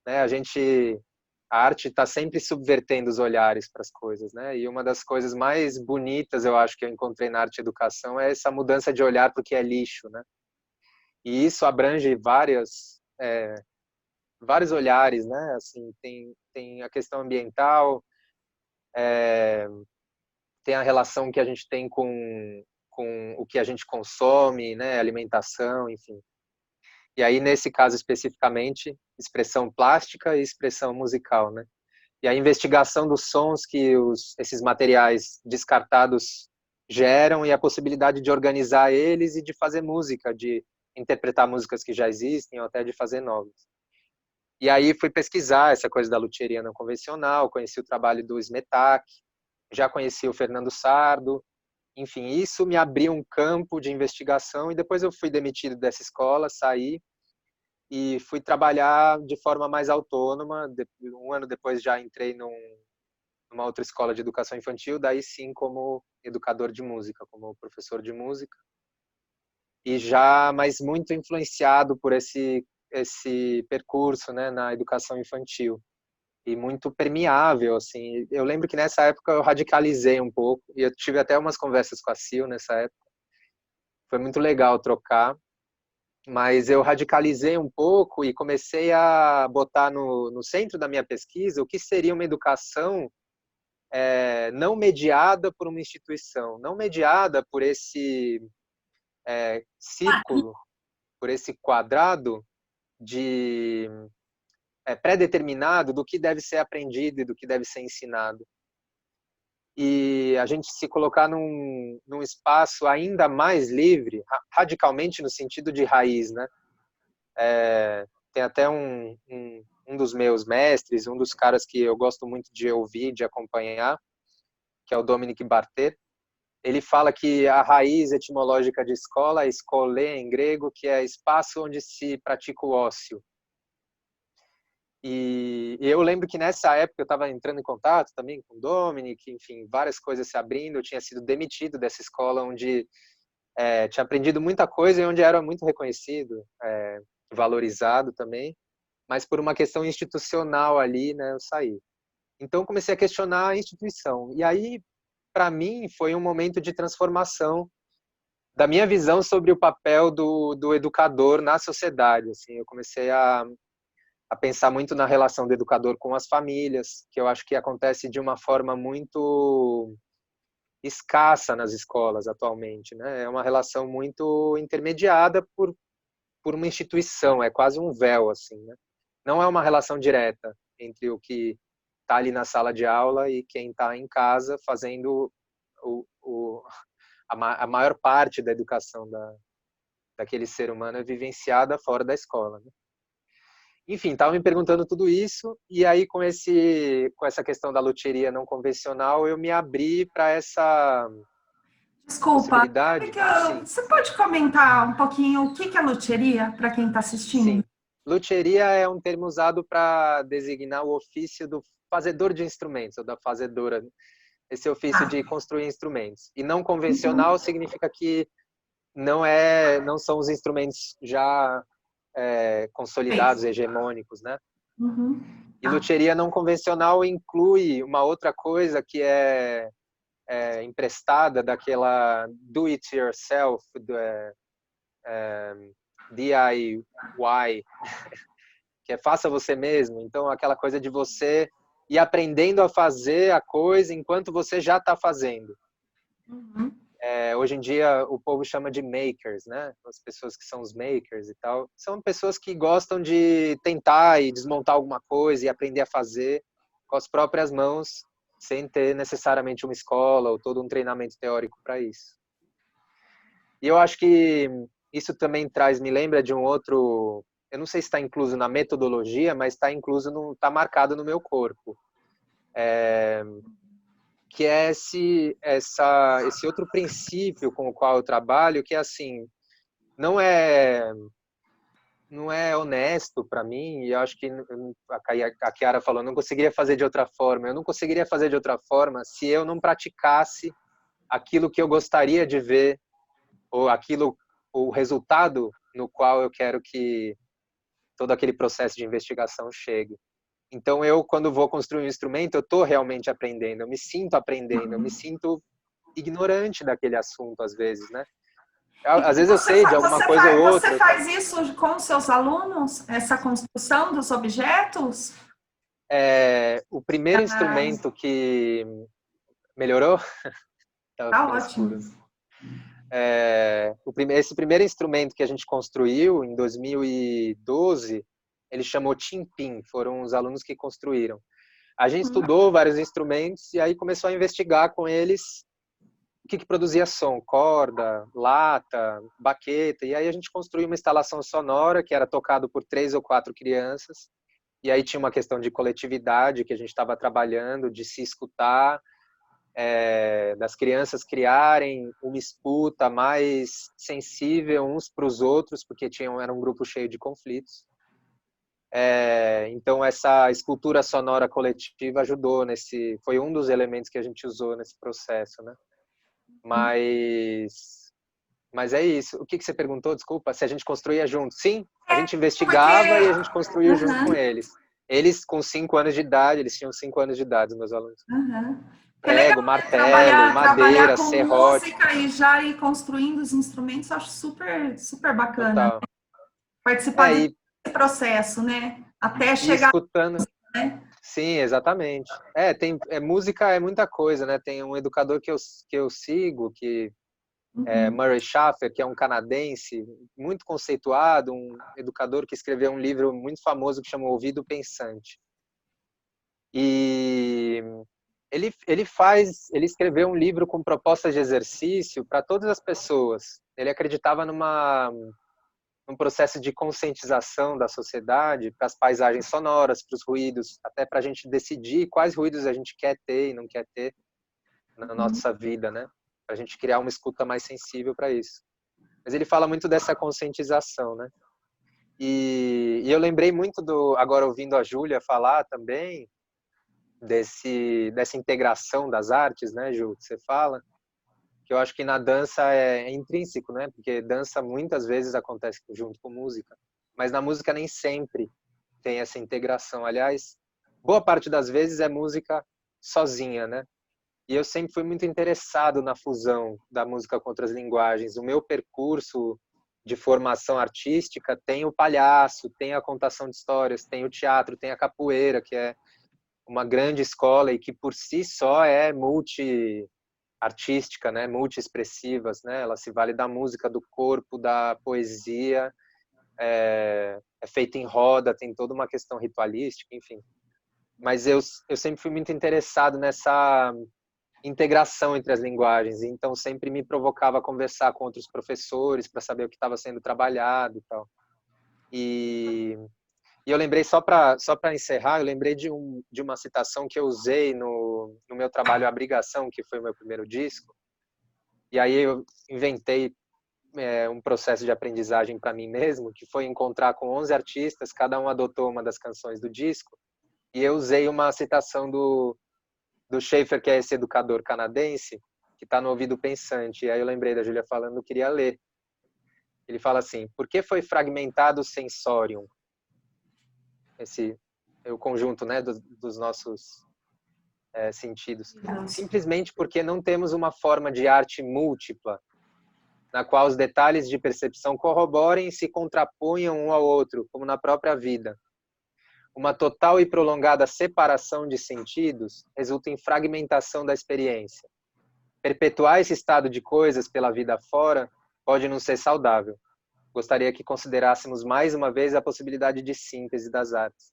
[SPEAKER 4] né, a arte está sempre subvertendo os olhares para as coisas, né, e uma das coisas mais bonitas, eu acho, que eu encontrei na arte e educação é essa mudança de olhar para o que é lixo, né, e isso abrange vários olhares, né, assim, tem a questão ambiental, tem a relação que a gente tem com o que a gente consome, né, alimentação, enfim. E aí, nesse caso especificamente, expressão plástica e expressão musical, né? E a investigação dos sons que esses materiais descartados geram e a possibilidade de organizar eles e de fazer música, de interpretar músicas que já existem ou até de fazer novas. E aí fui pesquisar essa coisa da luthieria não convencional, conheci o trabalho do Smetak, já conheci o Fernando Sardo, enfim, isso me abriu um campo de investigação e depois eu fui demitido dessa escola, saí e fui trabalhar de forma mais autônoma. Um ano depois já entrei numa outra escola de educação infantil, daí sim como educador de música, como professor de música. E já, mas muito influenciado por esse percurso, né, na educação infantil. E muito permeável, assim. Eu lembro que nessa época eu radicalizei um pouco, e eu tive até umas conversas com a Sil nessa época. Foi muito legal trocar, mas eu radicalizei um pouco e comecei a botar no centro da minha pesquisa o que seria uma educação não mediada por uma instituição, não mediada por esse círculo, por esse quadrado de pré-determinado do que deve ser aprendido e do que deve ser ensinado. E a gente se colocar num espaço ainda mais livre, radicalmente no sentido de raiz, né? Tem até um dos meus mestres, um dos caras que eu gosto muito de ouvir, de acompanhar, que é o Dominic Barter. Ele fala que a raiz etimológica de escola é escolê em grego, que é espaço onde se pratica o ócio. E eu lembro que nessa época eu estava entrando em contato também com o Dominic, enfim, várias coisas se abrindo. Eu tinha sido demitido dessa escola onde tinha aprendido muita coisa e onde era muito reconhecido, valorizado também, mas por uma questão institucional ali, né, eu saí. Então comecei a questionar a instituição. E aí, para mim, foi um momento de transformação da minha visão sobre o papel do educador na sociedade. Assim, eu comecei a pensar muito na relação do educador com as famílias, que eu acho que acontece de uma forma muito escassa nas escolas atualmente, né? É uma relação muito intermediada por uma instituição, é quase um véu, assim, né? Não é uma relação direta entre o que está ali na sala de aula e quem está em casa fazendo a maior parte da educação daquele ser humano é vivenciada fora da escola, né? Enfim, estava me perguntando tudo isso, e aí com essa questão da loteria não convencional, eu me abri para essa
[SPEAKER 2] Desculpa,
[SPEAKER 4] possibilidade. Sim,
[SPEAKER 2] você pode comentar um pouquinho o que é loteria para quem está assistindo?
[SPEAKER 4] sim. Loteria é um termo usado para designar o ofício do fazedor de instrumentos, ou da fazedora, esse ofício de construir instrumentos. E não convencional significa que não são os instrumentos já consolidados, hegemônicos, né?
[SPEAKER 2] Uhum.
[SPEAKER 4] E loteria não convencional inclui uma outra coisa que é emprestada daquela do it yourself, DIY, que é faça você mesmo. Então, aquela coisa de você ir aprendendo a fazer a coisa enquanto você já está fazendo.
[SPEAKER 2] Uhum.
[SPEAKER 4] Hoje em dia, o povo chama de makers, né? As pessoas que são os makers e tal. São pessoas que gostam de tentar e desmontar alguma coisa e aprender a fazer com as próprias mãos, sem ter necessariamente uma escola ou todo um treinamento teórico para isso. E eu acho que isso também me lembra de um outro, eu não sei se está incluso na metodologia, mas está marcado no meu corpo. Que é esse outro princípio com o qual eu trabalho, que é assim, não é honesto para mim, e eu acho que a Chiara falou, não conseguiria fazer de outra forma. Eu não conseguiria fazer de outra forma se eu não praticasse aquilo que eu gostaria de ver, ou o resultado no qual eu quero que todo aquele processo de investigação chegue. Então, eu, quando vou construir um instrumento, eu estou realmente aprendendo, eu me sinto aprendendo, eu me sinto ignorante daquele assunto, às vezes, né? Às vezes eu sei de alguma coisa ou outra.
[SPEAKER 2] Você faz isso com os seus alunos? Essa construção dos objetos?
[SPEAKER 4] O primeiro instrumento que melhorou,
[SPEAKER 2] Tá ótimo.
[SPEAKER 4] Esse primeiro instrumento que a gente construiu em 2012, ele chamou Timpim, foram os alunos que construíram. A gente estudou vários instrumentos e aí começou a investigar com eles o que produzia som, corda, lata, baqueta, e aí a gente construiu uma instalação sonora que era tocado por 3 ou 4 crianças, e aí tinha uma questão de coletividade que a gente estava trabalhando, de se escutar, das crianças criarem uma escuta mais sensível uns para os outros, porque era um grupo cheio de conflitos. Então essa escultura sonora coletiva ajudou foi um dos elementos que a gente usou nesse processo, né? Mas é isso. O que você perguntou? Desculpa. Se a gente construía junto? Sim, a gente investigava e a gente construía junto com eles. Eles com 5 anos de idade, eles tinham 5 anos de idade, os meus alunos. Prego, martelo, madeira,
[SPEAKER 2] com
[SPEAKER 4] serrote.
[SPEAKER 2] Música e já ir construindo os instrumentos, acho super, super bacana.
[SPEAKER 4] Total.
[SPEAKER 2] Participar desse processo, né? Até chegar...
[SPEAKER 4] escutando. Né? Sim, exatamente. Música é muita coisa, né? Tem um educador que eu sigo, que é Murray Schafer, que é um canadense muito conceituado, um educador que escreveu um livro muito famoso que chama Ouvido Pensante. E ele escreveu um livro com propostas de exercício para todas as pessoas. Ele acreditava num processo de conscientização da sociedade para as paisagens sonoras, para os ruídos, até para a gente decidir quais ruídos a gente quer ter e não quer ter na nossa vida, né? Para a gente criar uma escuta mais sensível para isso. Mas ele fala muito dessa conscientização, né? E eu lembrei muito agora ouvindo a Júlia falar também, dessa integração das artes, né, Ju, que você fala, que eu acho que na dança é intrínseco, né? Porque dança muitas vezes acontece junto com música, mas na música nem sempre tem essa integração. Aliás, boa parte das vezes é música sozinha, né? E eu sempre fui muito interessado na fusão da música com outras linguagens. O meu percurso de formação artística tem o palhaço, tem a contação de histórias, tem o teatro, tem a capoeira, que é uma grande escola e que por si só é multi-artística, né? Multi-expressivas, né? Ela se vale da música, do corpo, da poesia, é feita em roda, tem toda uma questão ritualística, enfim. Mas eu sempre fui muito interessado nessa integração entre as linguagens, então sempre me provocava a conversar com outros professores para saber o que estava sendo trabalhado e tal. E eu lembrei, só para encerrar, eu lembrei de uma citação que eu usei no meu trabalho Abrigação, que foi o meu primeiro disco, e aí eu inventei um processo de aprendizagem para mim mesmo, que foi encontrar com 11 artistas, cada um adotou uma das canções do disco, e eu usei uma citação do Schafer, que é esse educador canadense, que está no Ouvido Pensante. E aí eu lembrei da Júlia falando, eu queria ler. Ele fala assim: por que foi fragmentado o sensorium? O conjunto, né, dos nossos sentidos. Simplesmente porque não temos uma forma de arte múltipla, na qual os detalhes de percepção corroborem e se contraponham um ao outro, como na própria vida. Uma total e prolongada separação de sentidos resulta em fragmentação da experiência. Perpetuar esse estado de coisas pela vida fora pode não ser saudável. Gostaria que considerássemos mais uma vez a possibilidade de síntese das artes.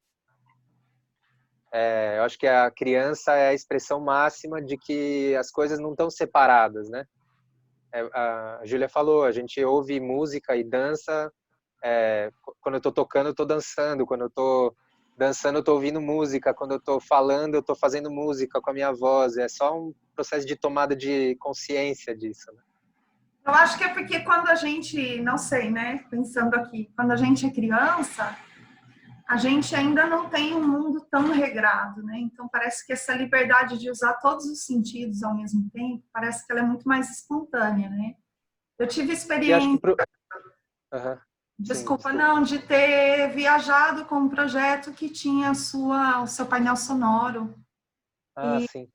[SPEAKER 4] Eu acho que a criança é a expressão máxima de que as coisas não estão separadas, né? A Júlia falou, a gente ouve música e dança. Quando eu estou tocando, eu estou dançando. Quando eu estou dançando, eu estou ouvindo música. Quando eu estou falando, eu estou fazendo música com a minha voz. É só um processo de tomada de consciência disso, né?
[SPEAKER 2] Eu acho que é porque quando a gente, não sei, né? Pensando aqui, quando a gente é criança, a gente ainda não tem um mundo tão regrado, né? Então parece que essa liberdade de usar todos os sentidos ao mesmo tempo, parece que ela é muito mais espontânea, né? Eu tive experiência... Desculpa, não, de ter viajado com um projeto que tinha o seu painel sonoro.
[SPEAKER 4] Sim.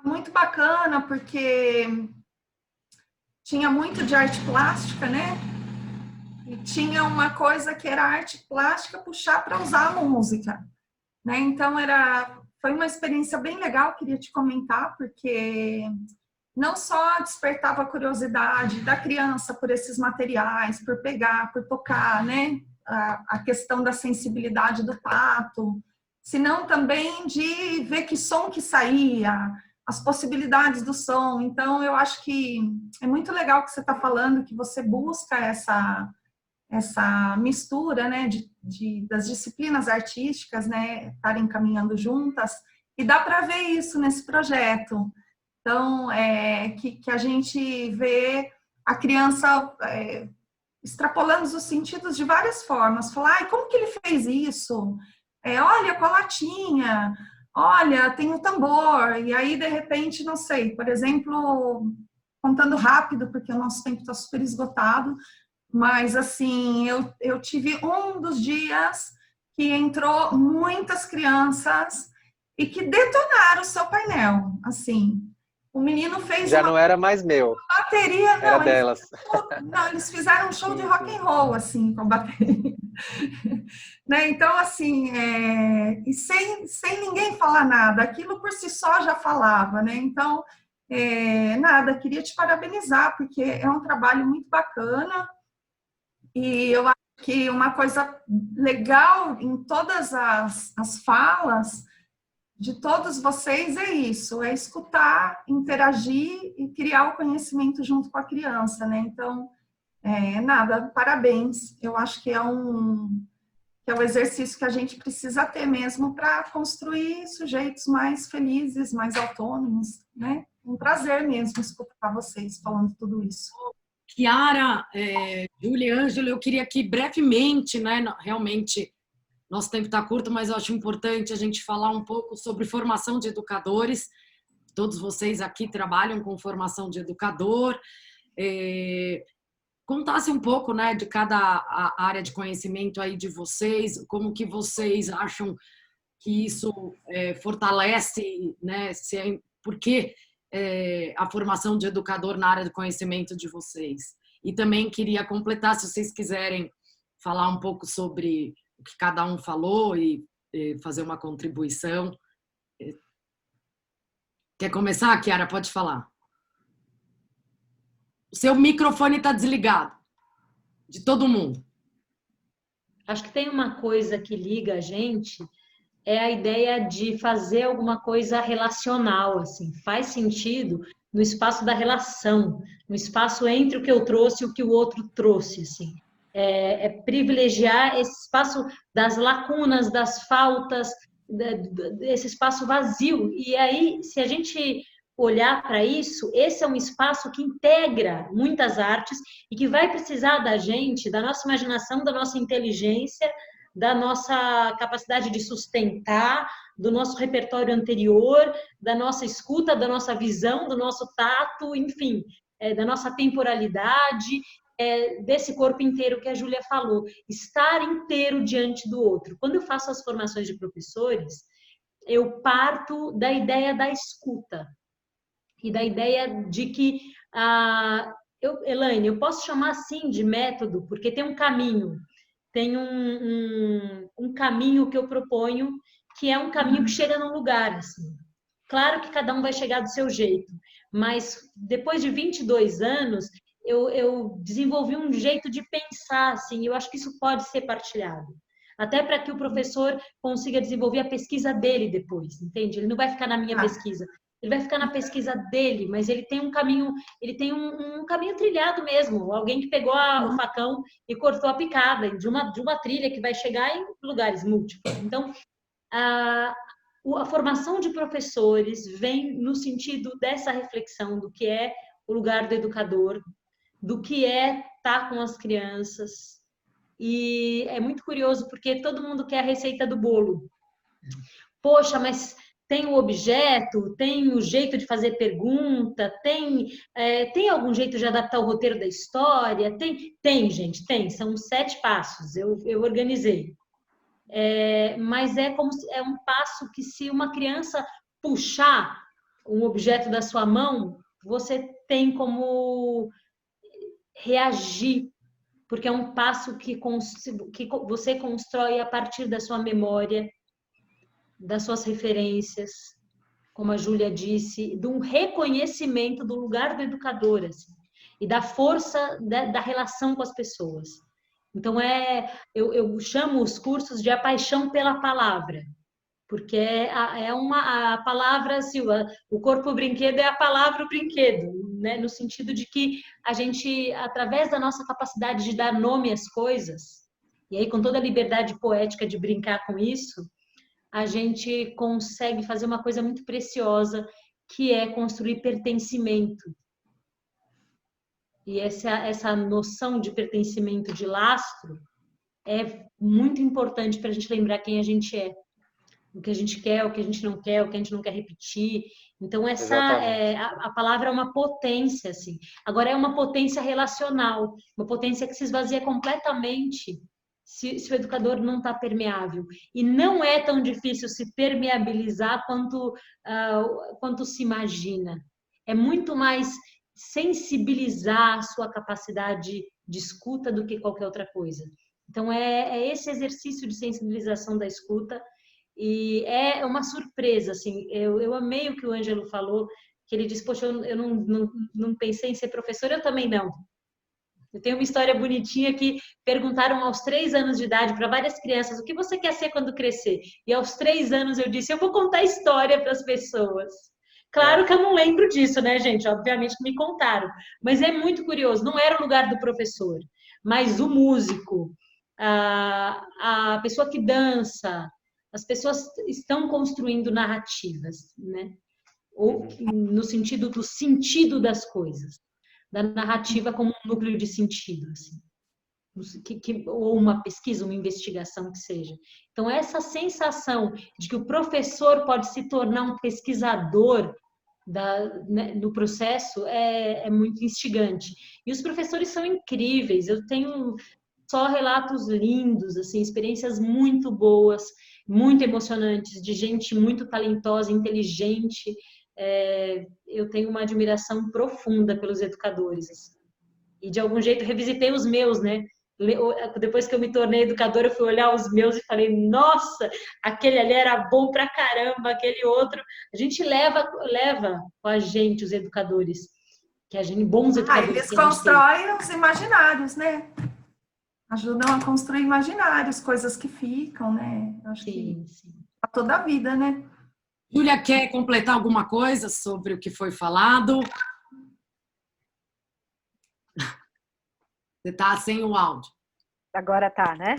[SPEAKER 2] Muito bacana, porque tinha muito de arte plástica, né? E tinha uma coisa que era arte plástica puxar para usar a música, né? Então foi uma experiência bem legal, queria te comentar, porque não só despertava a curiosidade da criança por esses materiais, por pegar, por tocar, né? A questão da sensibilidade do tato, senão também de ver que som que saía, as possibilidades do som. Então, eu acho que é muito legal que você está falando, que você busca essa mistura, né, das disciplinas artísticas, né, estarem caminhando juntas, e dá para ver isso nesse projeto. Então, que a gente vê a criança extrapolamos os sentidos de várias formas. Falar, ai, como que ele fez isso? Olha, com a latinha, olha, tem o tambor. E aí, de repente, não sei, por exemplo, contando rápido, porque o nosso tempo está super esgotado, mas, assim, eu tive um dos dias que entrou muitas crianças e que detonaram o seu painel, assim. O menino fez
[SPEAKER 4] Já
[SPEAKER 2] uma
[SPEAKER 4] não era mais meu,
[SPEAKER 2] bateria,
[SPEAKER 4] era
[SPEAKER 2] não,
[SPEAKER 4] delas.
[SPEAKER 2] eles fizeram um show de
[SPEAKER 4] Sim,
[SPEAKER 2] rock
[SPEAKER 4] sim.
[SPEAKER 2] and roll, assim, com a bateria. Né? Então, assim, e sem ninguém falar nada, aquilo por si só já falava, né? Então, nada, queria te parabenizar, porque é um trabalho muito bacana, e eu acho que uma coisa legal em todas as falas de todos vocês é isso, é escutar, interagir e criar o conhecimento junto com a criança, né? Então, nada, parabéns. Eu acho que é um exercício que a gente precisa ter mesmo para construir sujeitos mais felizes, mais autônomos, né? Um prazer mesmo escutar vocês falando tudo isso.
[SPEAKER 1] Chiara, Júlia e Ângelo, eu queria que brevemente, né, realmente, nosso tempo está curto, mas eu acho importante a gente falar um pouco sobre formação de educadores. Todos vocês aqui trabalham com formação de educador. Contasse um pouco, né, de cada área de conhecimento aí de vocês, como que vocês acham que isso fortalece, né, por que a formação de educador na área do conhecimento de vocês. E também queria completar, se vocês quiserem falar um pouco sobre o que cada um falou e fazer uma contribuição. Quer começar, Chiara? Pode falar. O seu microfone está desligado, de todo mundo.
[SPEAKER 5] Acho que tem uma coisa que liga a gente, é a ideia de fazer alguma coisa relacional, assim, faz sentido no espaço da relação, no espaço entre o que eu trouxe e o que o outro trouxe, assim. Privilegiar esse espaço das lacunas, das faltas, desse espaço vazio. E aí, se a gente olhar para isso, esse é um espaço que integra muitas artes e que vai precisar da gente, da nossa imaginação, da nossa inteligência, da nossa capacidade de sustentar, do nosso repertório anterior, da nossa escuta, da nossa visão, do nosso tato, enfim, da nossa temporalidade, desse corpo inteiro que a Júlia falou, estar inteiro diante do outro. Quando eu faço as formações de professores, eu parto da ideia da escuta e da ideia de que Elaine, eu posso chamar assim de método, porque tem um caminho, tem um caminho que eu proponho, que é um caminho que chega num lugar, assim. Claro que cada um vai chegar do seu jeito, mas depois de 22 anos, eu desenvolvi um jeito de pensar, assim, eu acho que isso pode ser partilhado. Até para que o professor consiga desenvolver a pesquisa dele depois, entende? Ele não vai ficar na minha pesquisa, ele vai ficar na pesquisa dele, mas ele tem um caminho, ele tem um caminho trilhado mesmo. Alguém que pegou o facão e cortou a picada de uma trilha que vai chegar em lugares múltiplos. Então, a formação de professores vem no sentido dessa reflexão do que é o lugar do educador, do que é estar com as crianças. E é muito curioso porque todo mundo quer a receita do bolo. Poxa, mas tem o objeto, tem o jeito de fazer pergunta, tem algum jeito de adaptar o roteiro da história? Tem, gente, tem. São 7 passos, eu organizei. Mas é um passo que, se uma criança puxar um objeto da sua mão, você tem como reagir, porque é um passo que você constrói a partir da sua memória, das suas referências, como a Júlia disse, de um reconhecimento do lugar do educador, assim, e da força da relação com as pessoas. Então, eu chamo os cursos de a paixão pela palavra, porque a palavra, assim, o corpo brinquedo é a palavra o brinquedo, né? No sentido de que a gente, através da nossa capacidade de dar nome às coisas, e aí com toda a liberdade poética de brincar com isso, a gente consegue fazer uma coisa muito preciosa, que é construir pertencimento. E essa noção de pertencimento, de lastro, é muito importante para a gente lembrar quem a gente é. O que a gente quer, o que a gente não quer, o que a gente não quer repetir. Então, a palavra é uma potência, assim. Agora, é uma potência relacional, uma potência que se esvazia completamente se o educador não está permeável. E não é tão difícil se permeabilizar quanto se imagina. É muito mais sensibilizar a sua capacidade de escuta do que qualquer outra coisa. Então, é esse exercício de sensibilização da escuta. E é uma surpresa, assim, eu amei o que o Ângelo falou, que ele disse, poxa, eu não pensei em ser professor, eu também não. Eu tenho uma história bonitinha que perguntaram aos 3 anos de idade para várias crianças, o que você quer ser quando crescer? E aos 3 anos eu disse, eu vou contar história para as pessoas. Claro que eu não lembro disso, né, gente? Obviamente que me contaram. Mas é muito curioso, não era o lugar do professor, mas o músico, a pessoa que dança, as pessoas estão construindo narrativas, né? Ou no sentido do sentido das coisas, da narrativa como um núcleo de sentido, assim. Ou uma pesquisa, uma investigação que seja. Então, essa sensação de que o professor pode se tornar um pesquisador no processo é muito instigante. E os professores são incríveis. Eu tenho só relatos lindos, assim, experiências muito boas, muito emocionantes, de gente muito talentosa, inteligente. Eu tenho uma admiração profunda pelos educadores. Assim. E, de algum jeito, revisitei os meus, né? Depois que eu me tornei educadora, eu fui olhar os meus e falei, nossa, aquele ali era bom pra caramba, aquele outro. A gente leva com a gente os educadores, bons educadores.
[SPEAKER 2] Eles constroem os imaginários, né? Ajudam a construir imaginários, coisas que ficam, né? Acho que a toda a vida, né?
[SPEAKER 1] Júlia, quer completar alguma coisa sobre o que foi falado? Você está sem o áudio.
[SPEAKER 3] Agora tá, né?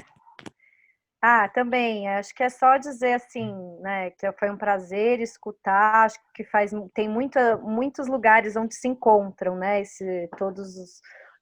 [SPEAKER 3] Também, acho que é só dizer assim, né, que foi um prazer escutar, acho que tem muitos lugares onde se encontram, né, todos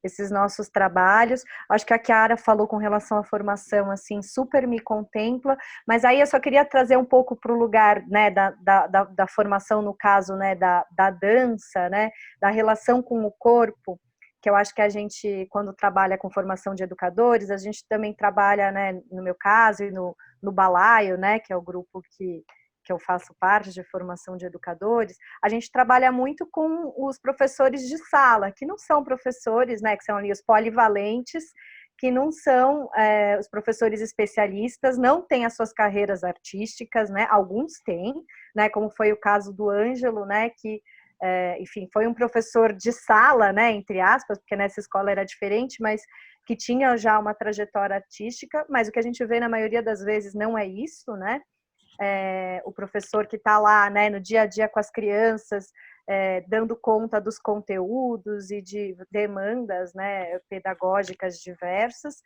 [SPEAKER 3] esses nossos trabalhos. Acho que a Chiara falou com relação à formação, assim, super me contempla, mas aí eu só queria trazer um pouco para o lugar, né, da formação, no caso, né, da dança, né, da relação com o corpo, que eu acho que a gente, quando trabalha com formação de educadores, a gente também trabalha, né, no meu caso, e no Balaio, né, que é o grupo que eu faço parte de formação de educadores, a gente trabalha muito com os professores de sala, que não são professores, né, que são ali os polivalentes, que não são os professores especialistas, não têm as suas carreiras artísticas, né, alguns têm, né, como foi o caso do Ângelo, né, que enfim, foi um professor de sala, né, entre aspas, porque nessa escola era diferente, mas que tinha já uma trajetória artística, mas o que a gente vê na maioria das vezes não é isso, né? O professor que está lá, né, no dia a dia com as crianças, dando conta dos conteúdos e de demandas, né, pedagógicas diversas.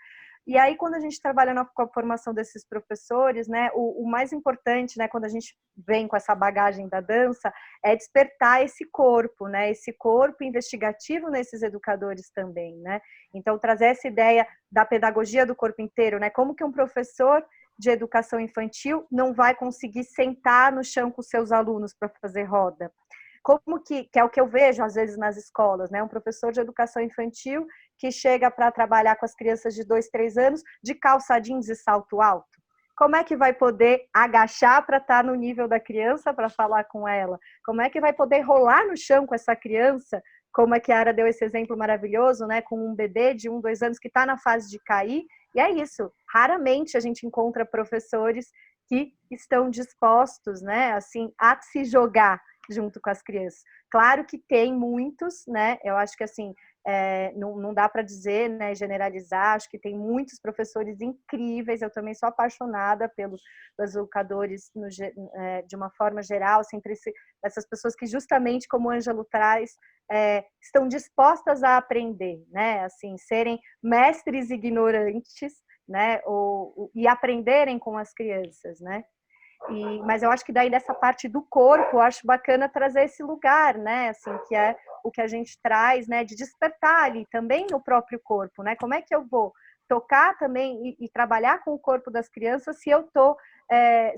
[SPEAKER 3] E aí, quando a gente trabalha com a formação desses professores, né, o mais importante, né, quando a gente vem com essa bagagem da dança, é despertar esse corpo, né, esse corpo investigativo nesses educadores também, né. Então, trazer essa ideia da pedagogia do corpo inteiro, né, como que um professor de educação infantil não vai conseguir sentar no chão com seus alunos para fazer roda. Como que é o que eu vejo às vezes nas escolas, né? Um professor de educação infantil que chega para trabalhar com as crianças de 2, 3 anos de calça jeans e salto alto. Como é que vai poder agachar para estar no nível da criança para falar com ela? Como é que vai poder rolar no chão com essa criança? Como a Chiara deu esse exemplo maravilhoso, né? Com um bebê de 1, 2 anos que está na fase de cair. E é isso. Raramente a gente encontra professores que estão dispostos, né? Assim, a se jogar junto com as crianças. Claro que tem muitos, né? Eu acho que assim, não dá para dizer, né, generalizar, acho que tem muitos professores incríveis, eu também sou apaixonada pelos educadores de uma forma geral, sempre essas pessoas que justamente, como o Ângelo traz, estão dispostas a aprender, né? Assim, serem mestres ignorantes, né? E aprenderem com as crianças, né? Mas eu acho que daí dessa parte do corpo, eu acho bacana trazer esse lugar, né? Assim, que é o que a gente traz, né? De despertar ali também no próprio corpo, né? Como é que eu vou tocar também e trabalhar com o corpo das crianças se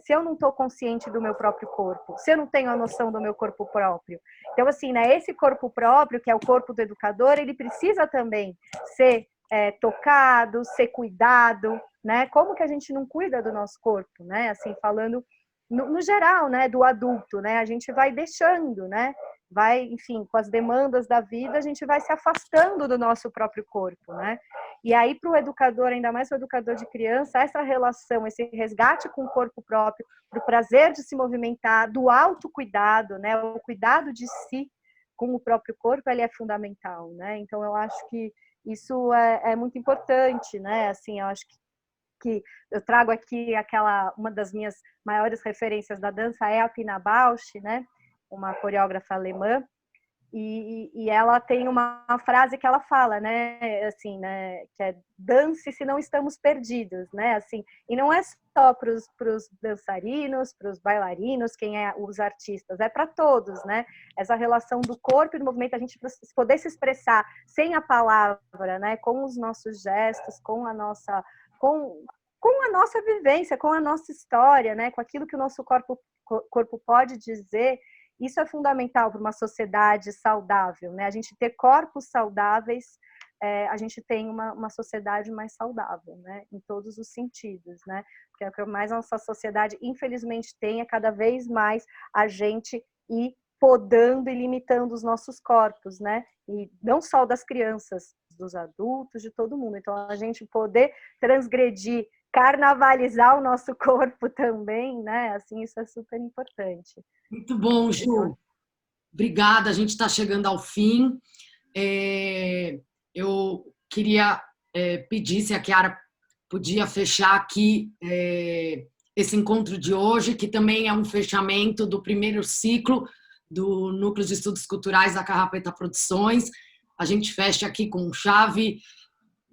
[SPEAKER 3] se eu não estou consciente do meu próprio corpo, se eu não tenho a noção do meu corpo próprio. Então, assim, né? Esse corpo próprio, que é o corpo do educador, ele precisa também ser tocado, ser cuidado, né? Como que a gente não cuida do nosso corpo, né? Assim, falando no geral, né, do adulto, né? A gente vai deixando, né? Vai, enfim, com as demandas da vida, a gente vai se afastando do nosso próprio corpo, né? E aí, para o educador, ainda mais o educador de criança, essa relação, esse resgate com o corpo próprio, do prazer de se movimentar, do autocuidado, né? O cuidado de si com o próprio corpo, ele é fundamental, né? Então, eu acho que isso é muito importante, né? Assim, eu acho que eu trago aqui uma das minhas maiores referências da dança é a Pina Bausch, né? Uma coreógrafa alemã, e ela tem uma frase que ela fala, né? Assim, né? Que é dance se não estamos perdidos, né? Assim, e não é só para os dançarinos, para os bailarinos, quem é os artistas, é para todos, né? Essa relação do corpo e do movimento, a gente poder se expressar sem a palavra, né? Com os nossos gestos, com a nossa vivência, com a nossa história, né? Com aquilo que o nosso corpo pode dizer. Isso é fundamental para uma sociedade saudável, né? A gente ter corpos saudáveis, a gente tem uma sociedade mais saudável, né? Em todos os sentidos, né? Porque é o que mais a nossa sociedade, infelizmente, tem é cada vez mais a gente ir podando e limitando os nossos corpos, né? E não só das crianças, dos adultos, de todo mundo. Então, a gente poder transgredir, carnavalizar o nosso corpo também, né? Assim, isso é super importante.
[SPEAKER 1] Muito bom, Ju. Obrigada, a gente está chegando ao fim. Eu queria pedir se a Chiara podia fechar aqui esse encontro de hoje, que também é um fechamento do primeiro ciclo do Núcleo de Estudos Culturais da Carrapeta Produções. A gente fecha aqui com chave,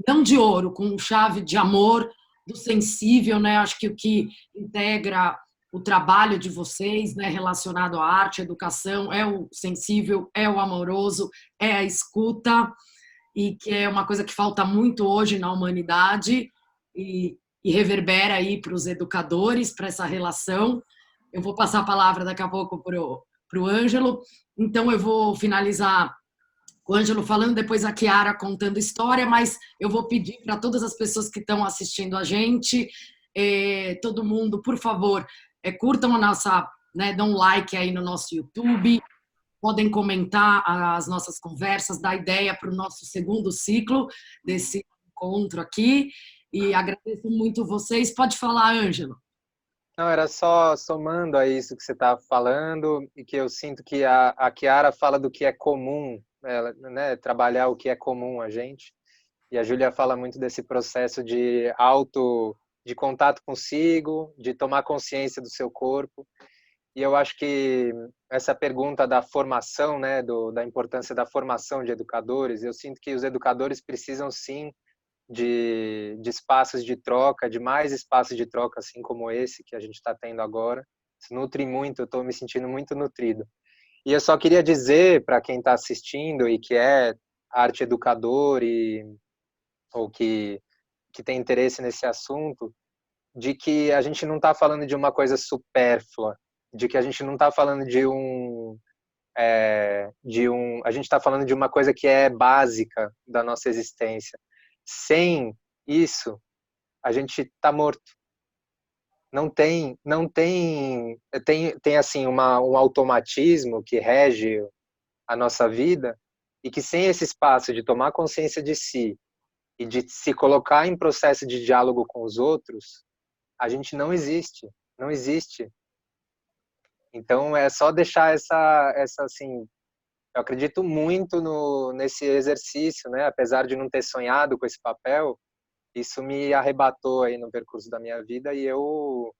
[SPEAKER 1] não de ouro, com chave de amor, do sensível, né? Acho que o que integra o trabalho de vocês, né, relacionado à arte, à educação, é o sensível, é o amoroso, é a escuta, e que é uma coisa que falta muito hoje na humanidade e reverbera aí para os educadores, para essa relação. Eu vou passar a palavra daqui a pouco para o Ângelo, então eu vou finalizar com o Ângelo falando, depois a Chiara contando história, mas eu vou pedir para todas as pessoas que estão assistindo a gente, todo mundo, por favor, curtam a nossa, né, dão um like aí no nosso YouTube, podem comentar as nossas conversas, dar ideia para o nosso segundo ciclo desse encontro aqui, e agradeço muito vocês. Pode falar, Ângelo.
[SPEAKER 4] Não, era só somando a isso que você estava falando, e que eu sinto que a Chiara fala do que é comum, né, trabalhar o que é comum a gente, e a Júlia fala muito desse processo de de contato consigo, de tomar consciência do seu corpo, e eu acho que essa pergunta da formação, né, da importância da formação de educadores, eu sinto que os educadores precisam sim de espaços de troca, de mais espaços de troca, assim como esse que a gente está tendo agora. Se nutre muito, eu estou me sentindo muito nutrido. E eu só queria dizer para quem está assistindo e que é arte educador ou que tem interesse nesse assunto, de que a gente não está falando de uma coisa supérflua, de que a gente não está falando a gente está falando de uma coisa que é básica da nossa existência. Sem isso, a gente está morto. Tem assim um automatismo que rege a nossa vida e que sem esse espaço de tomar consciência de si e de se colocar em processo de diálogo com os outros, a gente não existe, não existe. Então é só deixar essa assim, eu acredito muito nesse exercício, né? Apesar de não ter sonhado com esse papel, isso me arrebatou aí no percurso da minha vida e eu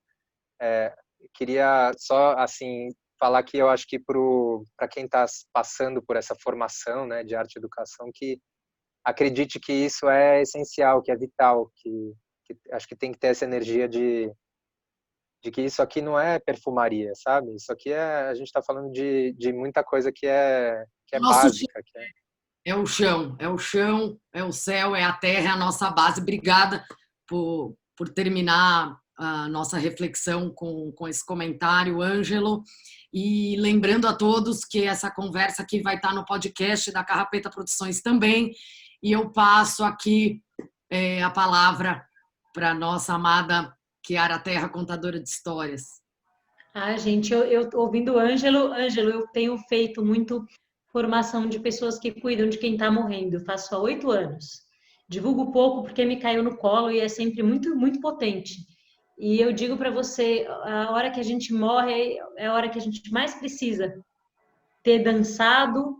[SPEAKER 4] queria só assim falar que eu acho que para quem está passando por essa formação, né, de arte e educação, que acredite que isso é essencial, que é vital, que acho que tem que ter essa energia de que isso aqui não é perfumaria, sabe? Isso aqui a gente está falando de muita coisa que é básica.
[SPEAKER 1] É o chão, é o chão, é o céu, é a terra, é a nossa base. Obrigada por terminar a nossa reflexão com esse comentário, Ângelo. E lembrando a todos que essa conversa aqui vai estar no podcast da Carrapeta Produções também. E eu passo aqui a palavra para a nossa amada Chiara Terra, contadora de histórias.
[SPEAKER 5] Gente, eu ouvindo o Ângelo, eu tenho feito muito formação de pessoas que cuidam de quem está morrendo. Eu faço há 8 anos. Divulgo pouco porque me caiu no colo e é sempre muito, muito potente. E eu digo para você, a hora que a gente morre é a hora que a gente mais precisa ter dançado,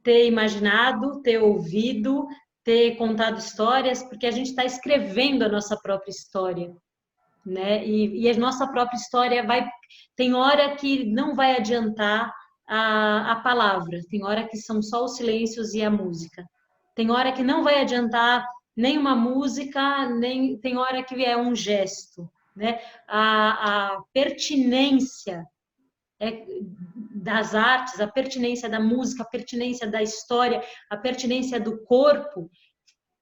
[SPEAKER 5] ter imaginado, ter ouvido, ter contado histórias, porque a gente está escrevendo a nossa própria história, né? E a nossa própria história tem hora que não vai adiantar a palavra, tem hora que são só os silêncios e a música, tem hora que não vai adiantar nem uma música, nem tem hora que é um gesto, né? A pertinência das artes, a pertinência da música, a pertinência da história, a pertinência do corpo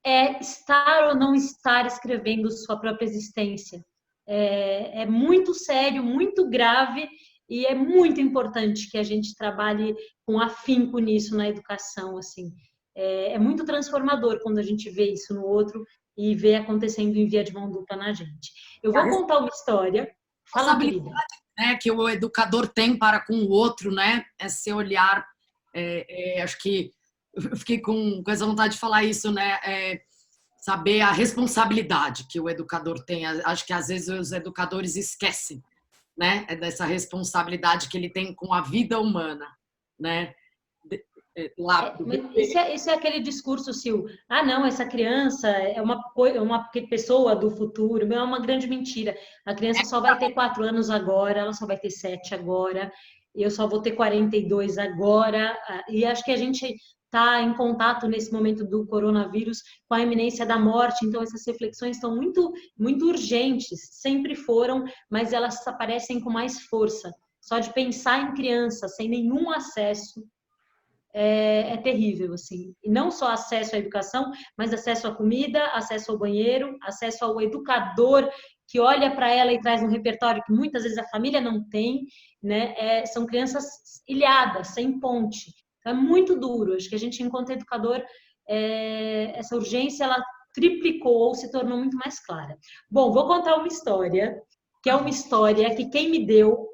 [SPEAKER 5] é estar ou não estar escrevendo sua própria existência. É muito sério, muito grave e é muito importante que a gente trabalhe com afinco nisso na educação, assim. É muito transformador quando a gente vê isso no outro e vê acontecendo em via de mão dupla na gente. Eu vou contar uma história. Fala, querida.
[SPEAKER 1] Né, que o educador tem para com o outro, né? Esse olhar, acho que eu fiquei com essa vontade de falar isso, né? Saber a responsabilidade que o educador tem. Acho que às vezes os educadores esquecem, né? Dessa responsabilidade que ele tem com a vida humana, né?
[SPEAKER 5] Isso é aquele discurso, Sil. Não, essa criança é uma pessoa do futuro. É uma grande mentira. A criança só vai ter 4 anos agora, ela só vai ter 7 agora, eu só vou ter 42 agora. E acho que a gente está em contato nesse momento do coronavírus com a iminência da morte. Então, essas reflexões estão muito, muito urgentes. Sempre foram, mas elas aparecem com mais força. Só de pensar em criança sem nenhum acesso é terrível, assim. E não só acesso à educação, mas acesso à comida, acesso ao banheiro, acesso ao educador que olha para ela e traz um repertório que muitas vezes a família não tem, né? São crianças ilhadas, sem ponte. Então, é muito duro. Acho que a gente, enquanto educador, essa urgência, ela triplicou ou se tornou muito mais clara. Bom, vou contar uma história, que é uma história que quem me deu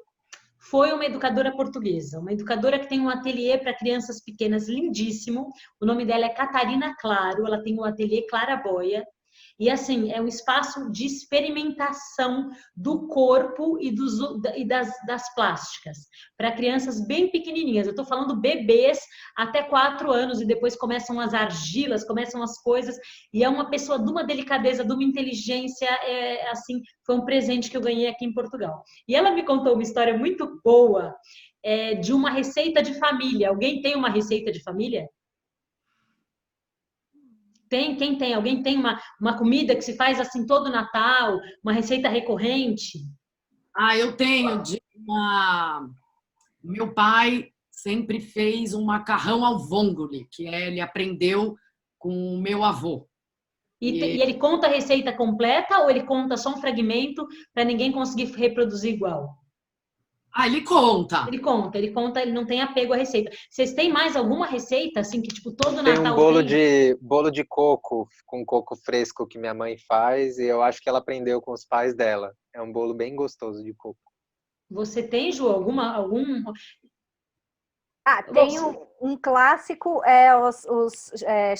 [SPEAKER 5] foi uma educadora portuguesa, uma educadora que tem um ateliê para crianças pequenas lindíssimo. O nome dela é Catarina Claro, ela tem um ateliê Claraboia. E assim, é um espaço de experimentação do corpo e das plásticas, para crianças bem pequenininhas. Eu estou falando bebês até 4 anos, e depois começam as argilas, começam as coisas, e é uma pessoa de uma delicadeza, de uma inteligência, assim, foi um presente que eu ganhei aqui em Portugal. E ela me contou uma história muito boa de uma receita de família. Alguém tem uma receita de família? Quem tem? Alguém tem uma comida que se faz assim todo Natal, uma receita recorrente?
[SPEAKER 1] Eu tenho. Meu pai sempre fez um macarrão ao vongole, que ele aprendeu com o meu avô.
[SPEAKER 5] E ele conta a receita completa ou ele conta só um fragmento para ninguém conseguir reproduzir igual?
[SPEAKER 1] Ele conta.
[SPEAKER 5] Ele conta, ele não tem apego à receita. Vocês têm mais alguma receita, assim, que tipo todo
[SPEAKER 4] tem
[SPEAKER 5] Natal
[SPEAKER 4] bolo de coco, com coco fresco que minha mãe faz, e eu acho que ela aprendeu com os pais dela. É um bolo bem gostoso de coco.
[SPEAKER 5] Você tem, Ju, algum...
[SPEAKER 3] Tem um clássico, os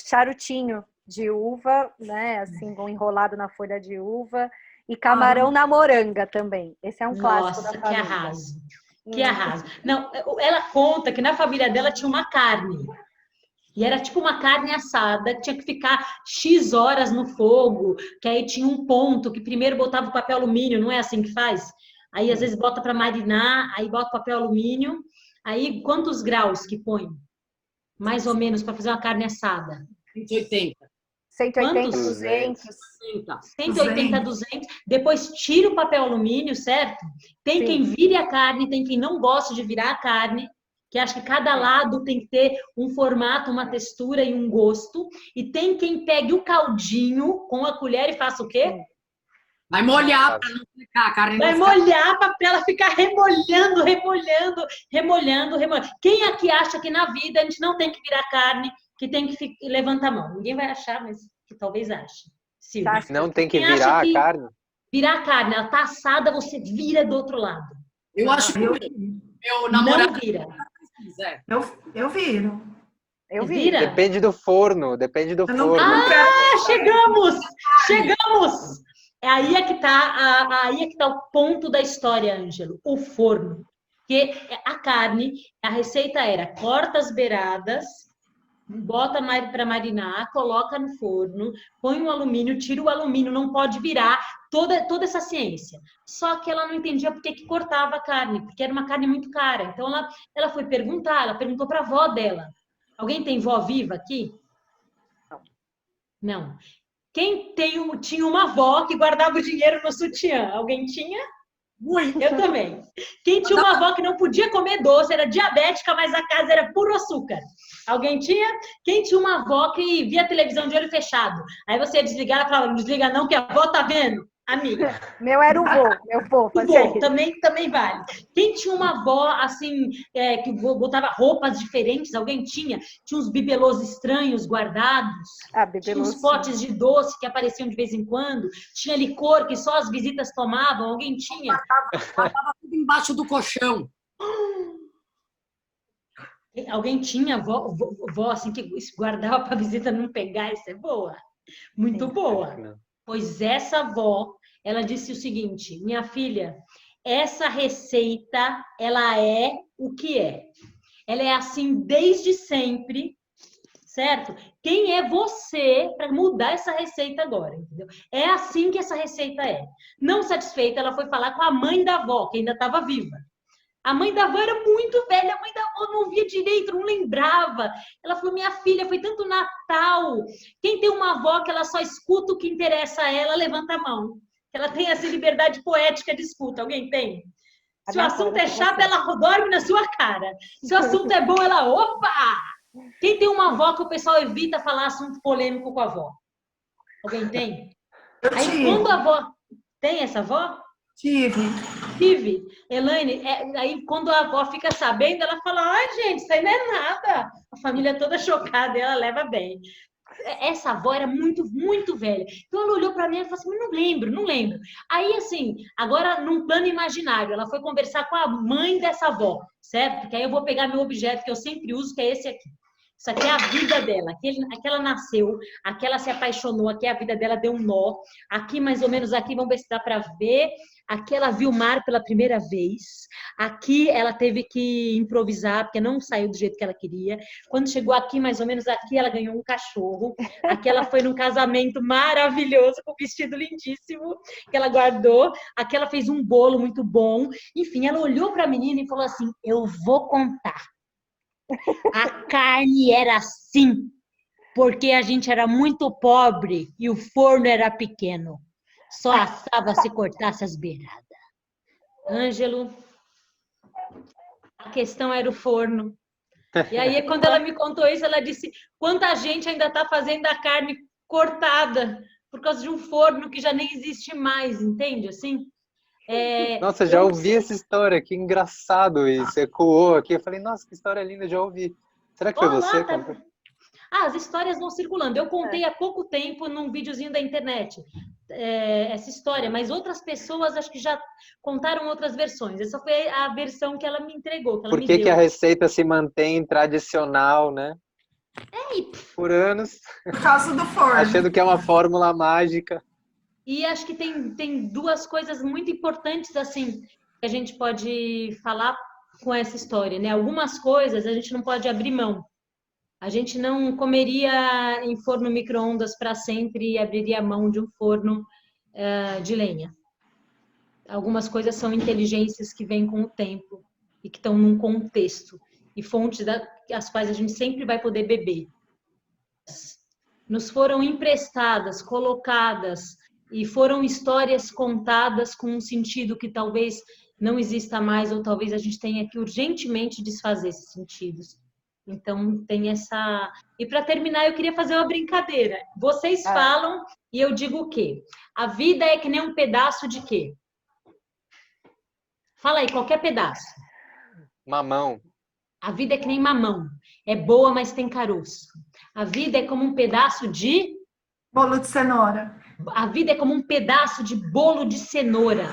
[SPEAKER 3] charutinho de uva, né, assim, enrolado na folha de uva. E camarão na moranga também. Esse é um clássico da família.
[SPEAKER 5] Que arraso. Que arraso. Não, ela conta que na família dela tinha uma carne. E era tipo uma carne assada, que tinha que ficar X horas no fogo, que aí tinha um ponto, que primeiro botava o papel alumínio, não é assim que faz? Aí às vezes bota para marinar, aí bota o papel alumínio. Aí quantos graus que põe? Mais ou menos para fazer uma carne assada?
[SPEAKER 1] 180.
[SPEAKER 3] 180,
[SPEAKER 5] Quantos?
[SPEAKER 3] 200.
[SPEAKER 5] 180, 200. Depois tira o papel alumínio, certo? Tem
[SPEAKER 3] Sim.
[SPEAKER 5] quem vire a carne, tem quem não gosta de virar a carne, que acha que cada lado tem que ter um formato, uma textura e um gosto. E tem quem pegue o caldinho com a colher e faça o quê?
[SPEAKER 1] Vai molhar para não ficar a carne.
[SPEAKER 5] Vai molhar para ela ficar remolhando, remolhando, remolhando, remolhando. Quem aqui acha que na vida a gente não tem que virar carne, que tem que levantar a mão? Ninguém vai achar, mas que talvez ache. Silvia.
[SPEAKER 4] Não tem que
[SPEAKER 5] Quem acha
[SPEAKER 4] virar
[SPEAKER 5] que
[SPEAKER 4] a carne?
[SPEAKER 5] virar a carne, ela tá assada, você vira do outro lado.
[SPEAKER 1] Eu acho que meu namorado
[SPEAKER 5] Não vira.
[SPEAKER 1] quiser.
[SPEAKER 2] Eu viro.
[SPEAKER 3] Eu vi.
[SPEAKER 5] Vira?
[SPEAKER 4] Depende do forno, depende do
[SPEAKER 2] Eu não-
[SPEAKER 4] forno.
[SPEAKER 2] não quero-
[SPEAKER 5] Ah, chegamos! Aí é que tá o ponto da história, Ângelo, o forno. Porque a carne, a receita era corta as beiradas, bota para marinar, coloca no forno, põe um alumínio, tira o alumínio, não pode virar, toda essa ciência. Só que ela não entendia por que cortava a carne, porque era uma carne muito cara. Então ela foi perguntar, ela perguntou para a avó dela. Alguém tem vó viva aqui? Não. Quem tinha uma avó que guardava o dinheiro no sutiã? Alguém tinha?
[SPEAKER 1] Muito.
[SPEAKER 5] Eu também. Quem tinha uma avó que não podia comer doce, era diabética, mas a casa era puro açúcar? Alguém tinha? Quem tinha uma avó que via televisão de olho fechado? Aí você ia desligar e falava, não desliga não, que a avó tá vendo. Amiga.
[SPEAKER 3] Meu era o vô
[SPEAKER 5] O vô, também vale. Quem tinha uma avó, assim, que botava roupas diferentes? Alguém tinha? Tinha uns bibelôs estranhos guardados? Tinha uns potes de doce que apareciam de vez em quando? Tinha licor que só as visitas tomavam? Alguém tinha?
[SPEAKER 1] Tava tudo embaixo do colchão.
[SPEAKER 5] Alguém tinha vó assim, que guardava para a visita não pegar? Isso é boa. Muito boa. Pois essa avó, ela disse o seguinte, minha filha, essa receita, ela é o que é. Ela é assim desde sempre, certo? Quem é você para mudar essa receita agora, entendeu? É assim que essa receita é. Não satisfeita, ela foi falar com a mãe da avó, que ainda estava viva. A mãe da avó era muito velha, a mãe da avó não via direito, não lembrava. Ela falou, minha filha, foi tanto Natal. Quem tem uma avó que ela só escuta o que interessa a ela, levanta a mão. Ela tem essa liberdade poética de escuta. Alguém tem? Se o assunto é chato, ela dorme na sua cara. Se o assunto é bom, ela, opa! Quem tem uma avó que o pessoal evita falar assunto polêmico com a avó? Alguém tem? Aí quando a avó... Tem essa avó? Tive. Elaine, aí quando a avó fica sabendo, ela fala, ai gente, isso aí não é nada. A família toda chocada e ela leva bem. Essa avó era muito, muito velha. Então ela olhou para mim e falou assim, mas não lembro. Aí assim, agora num plano imaginário, ela foi conversar com a mãe dessa avó, certo? Porque aí eu vou pegar meu objeto que eu sempre uso, que é esse aqui. Isso aqui é a vida dela, aqui ela nasceu, aqui ela se apaixonou, aqui a vida dela deu um nó, aqui mais ou menos aqui, vamos ver se dá para ver, aqui ela viu o mar pela primeira vez, aqui ela teve que improvisar, porque não saiu do jeito que ela queria, quando chegou aqui, mais ou menos aqui, ela ganhou um cachorro, aqui ela foi num casamento maravilhoso, com um vestido lindíssimo, que ela guardou, aqui ela fez um bolo muito bom, enfim, ela olhou para a menina e falou assim, eu vou contar. A carne era assim, porque a gente era muito pobre e o forno era pequeno. Só assava se cortasse as beiradas. Ângelo, a questão era o forno. E aí, quando ela me contou isso, ela disse, quanta gente ainda está fazendo a carne cortada por causa de um forno que já nem existe mais, entende? Assim?
[SPEAKER 4] Nossa, já ouvi essa história, que engraçado isso, ecoou aqui, eu falei, nossa, que história linda, já ouvi. Será que foi você?
[SPEAKER 5] As histórias vão circulando, eu contei há pouco tempo num videozinho da internet essa história, mas outras pessoas acho que já contaram outras versões, essa foi a versão que ela me entregou, que ela
[SPEAKER 4] Por que a receita se mantém tradicional, né? Por anos,
[SPEAKER 2] Por causa do forno.
[SPEAKER 4] achando que é uma fórmula mágica.
[SPEAKER 5] E acho que tem duas coisas muito importantes, assim, que a gente pode falar com essa história, né? Algumas coisas a gente não pode abrir mão. A gente não comeria em forno micro-ondas para sempre e abriria mão de um forno de lenha. Algumas coisas são inteligências que vêm com o tempo e que estão num contexto e fontes das quais a gente sempre vai poder beber. nos foram emprestadas, colocadas, e foram histórias contadas com um sentido que talvez não exista mais, ou talvez a gente tenha que urgentemente desfazer esses sentidos. Então, tem essa... E para terminar, eu queria fazer uma brincadeira. Vocês falam e eu digo o quê? A vida é que nem um pedaço de quê? Fala aí, qualquer pedaço.
[SPEAKER 4] Mamão.
[SPEAKER 5] A vida é que nem mamão. É boa, mas tem caroço. A vida é como um pedaço de...
[SPEAKER 2] Bolo de cenoura.
[SPEAKER 5] A vida é como um pedaço de bolo de cenoura.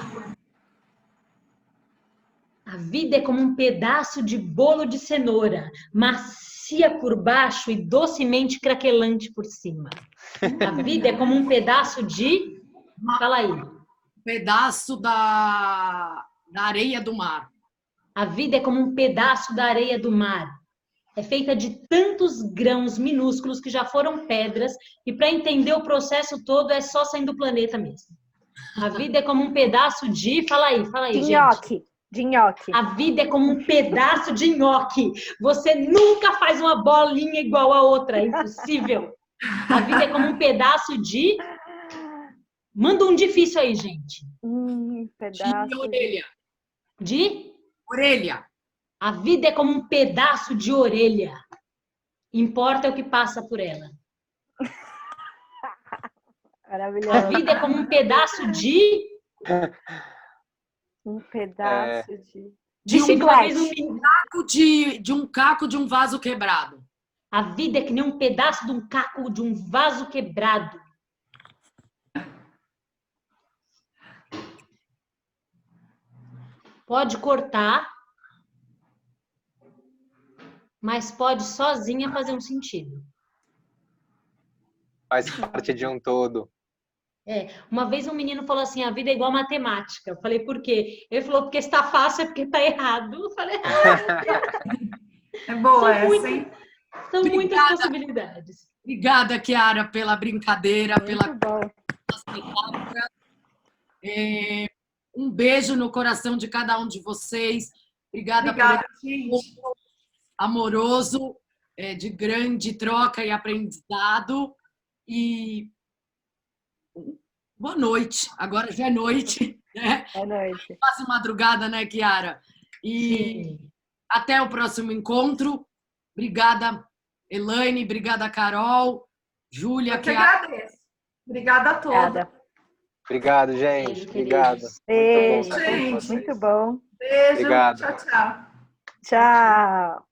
[SPEAKER 5] A vida é como um pedaço de bolo de cenoura, macia por baixo e docemente craquelante por cima. A vida é como um pedaço de... Fala aí.
[SPEAKER 1] Pedaço da areia do mar.
[SPEAKER 5] A vida é como um pedaço da areia do mar. É feita de tantos grãos minúsculos que já foram pedras, e para entender o processo todo é só saindo do planeta mesmo. A vida é como um pedaço de... Fala aí,
[SPEAKER 3] De
[SPEAKER 5] gente.
[SPEAKER 3] nhoque. De nhoque.
[SPEAKER 5] A vida é como um pedaço de nhoque. Você nunca faz uma bolinha igual a outra, é impossível. A vida é como um pedaço de... Manda um difícil aí, gente.
[SPEAKER 3] Pedaço
[SPEAKER 1] De orelha.
[SPEAKER 5] De...
[SPEAKER 1] Orelha.
[SPEAKER 5] A vida é como um pedaço de orelha. Importa o que passa por ela.
[SPEAKER 3] Maravilhoso.
[SPEAKER 5] A vida é como um pedaço de...
[SPEAKER 3] Um pedaço de...
[SPEAKER 1] De um
[SPEAKER 5] Teve uma vez
[SPEAKER 1] caco de um caco de um vaso quebrado.
[SPEAKER 5] A vida é que nem um pedaço de um caco de um vaso quebrado. Pode cortar, mas pode sozinha fazer um sentido.
[SPEAKER 4] Faz parte de um todo.
[SPEAKER 5] Uma vez um menino falou assim, a vida é igual matemática. Eu falei, por quê? Ele falou, porque está fácil, é porque está errado. Eu falei,
[SPEAKER 2] É boa
[SPEAKER 5] São
[SPEAKER 2] essa,
[SPEAKER 5] muito-
[SPEAKER 2] hein?
[SPEAKER 5] são muitas
[SPEAKER 1] Obrigada.
[SPEAKER 5] possibilidades.
[SPEAKER 1] Obrigada, Chiara, pela brincadeira, pela
[SPEAKER 3] Muito bom.
[SPEAKER 1] metáfora. Um beijo no coração de cada um de vocês. Obrigada
[SPEAKER 2] Obrigada,
[SPEAKER 1] por
[SPEAKER 2] gente.
[SPEAKER 1] esse encontro amoroso, de grande troca e aprendizado. E boa noite. Agora já é noite, né?
[SPEAKER 3] É noite.
[SPEAKER 1] Quase madrugada, né, Chiara? E até o próximo encontro. Obrigada, Elaine. Obrigada, Carol. Júlia,
[SPEAKER 2] Eu que
[SPEAKER 1] Chiara.
[SPEAKER 2] agradeço. Obrigada a todos.
[SPEAKER 3] Obrigada.
[SPEAKER 4] Obrigado, gente.
[SPEAKER 5] Beijo,
[SPEAKER 4] Obrigado.
[SPEAKER 5] queridos.
[SPEAKER 3] Beijo.
[SPEAKER 4] Muito bom estar com vocês.
[SPEAKER 3] Muito bom.
[SPEAKER 2] Beijo.
[SPEAKER 4] Obrigado.
[SPEAKER 2] Tchau, tchau.
[SPEAKER 3] Tchau.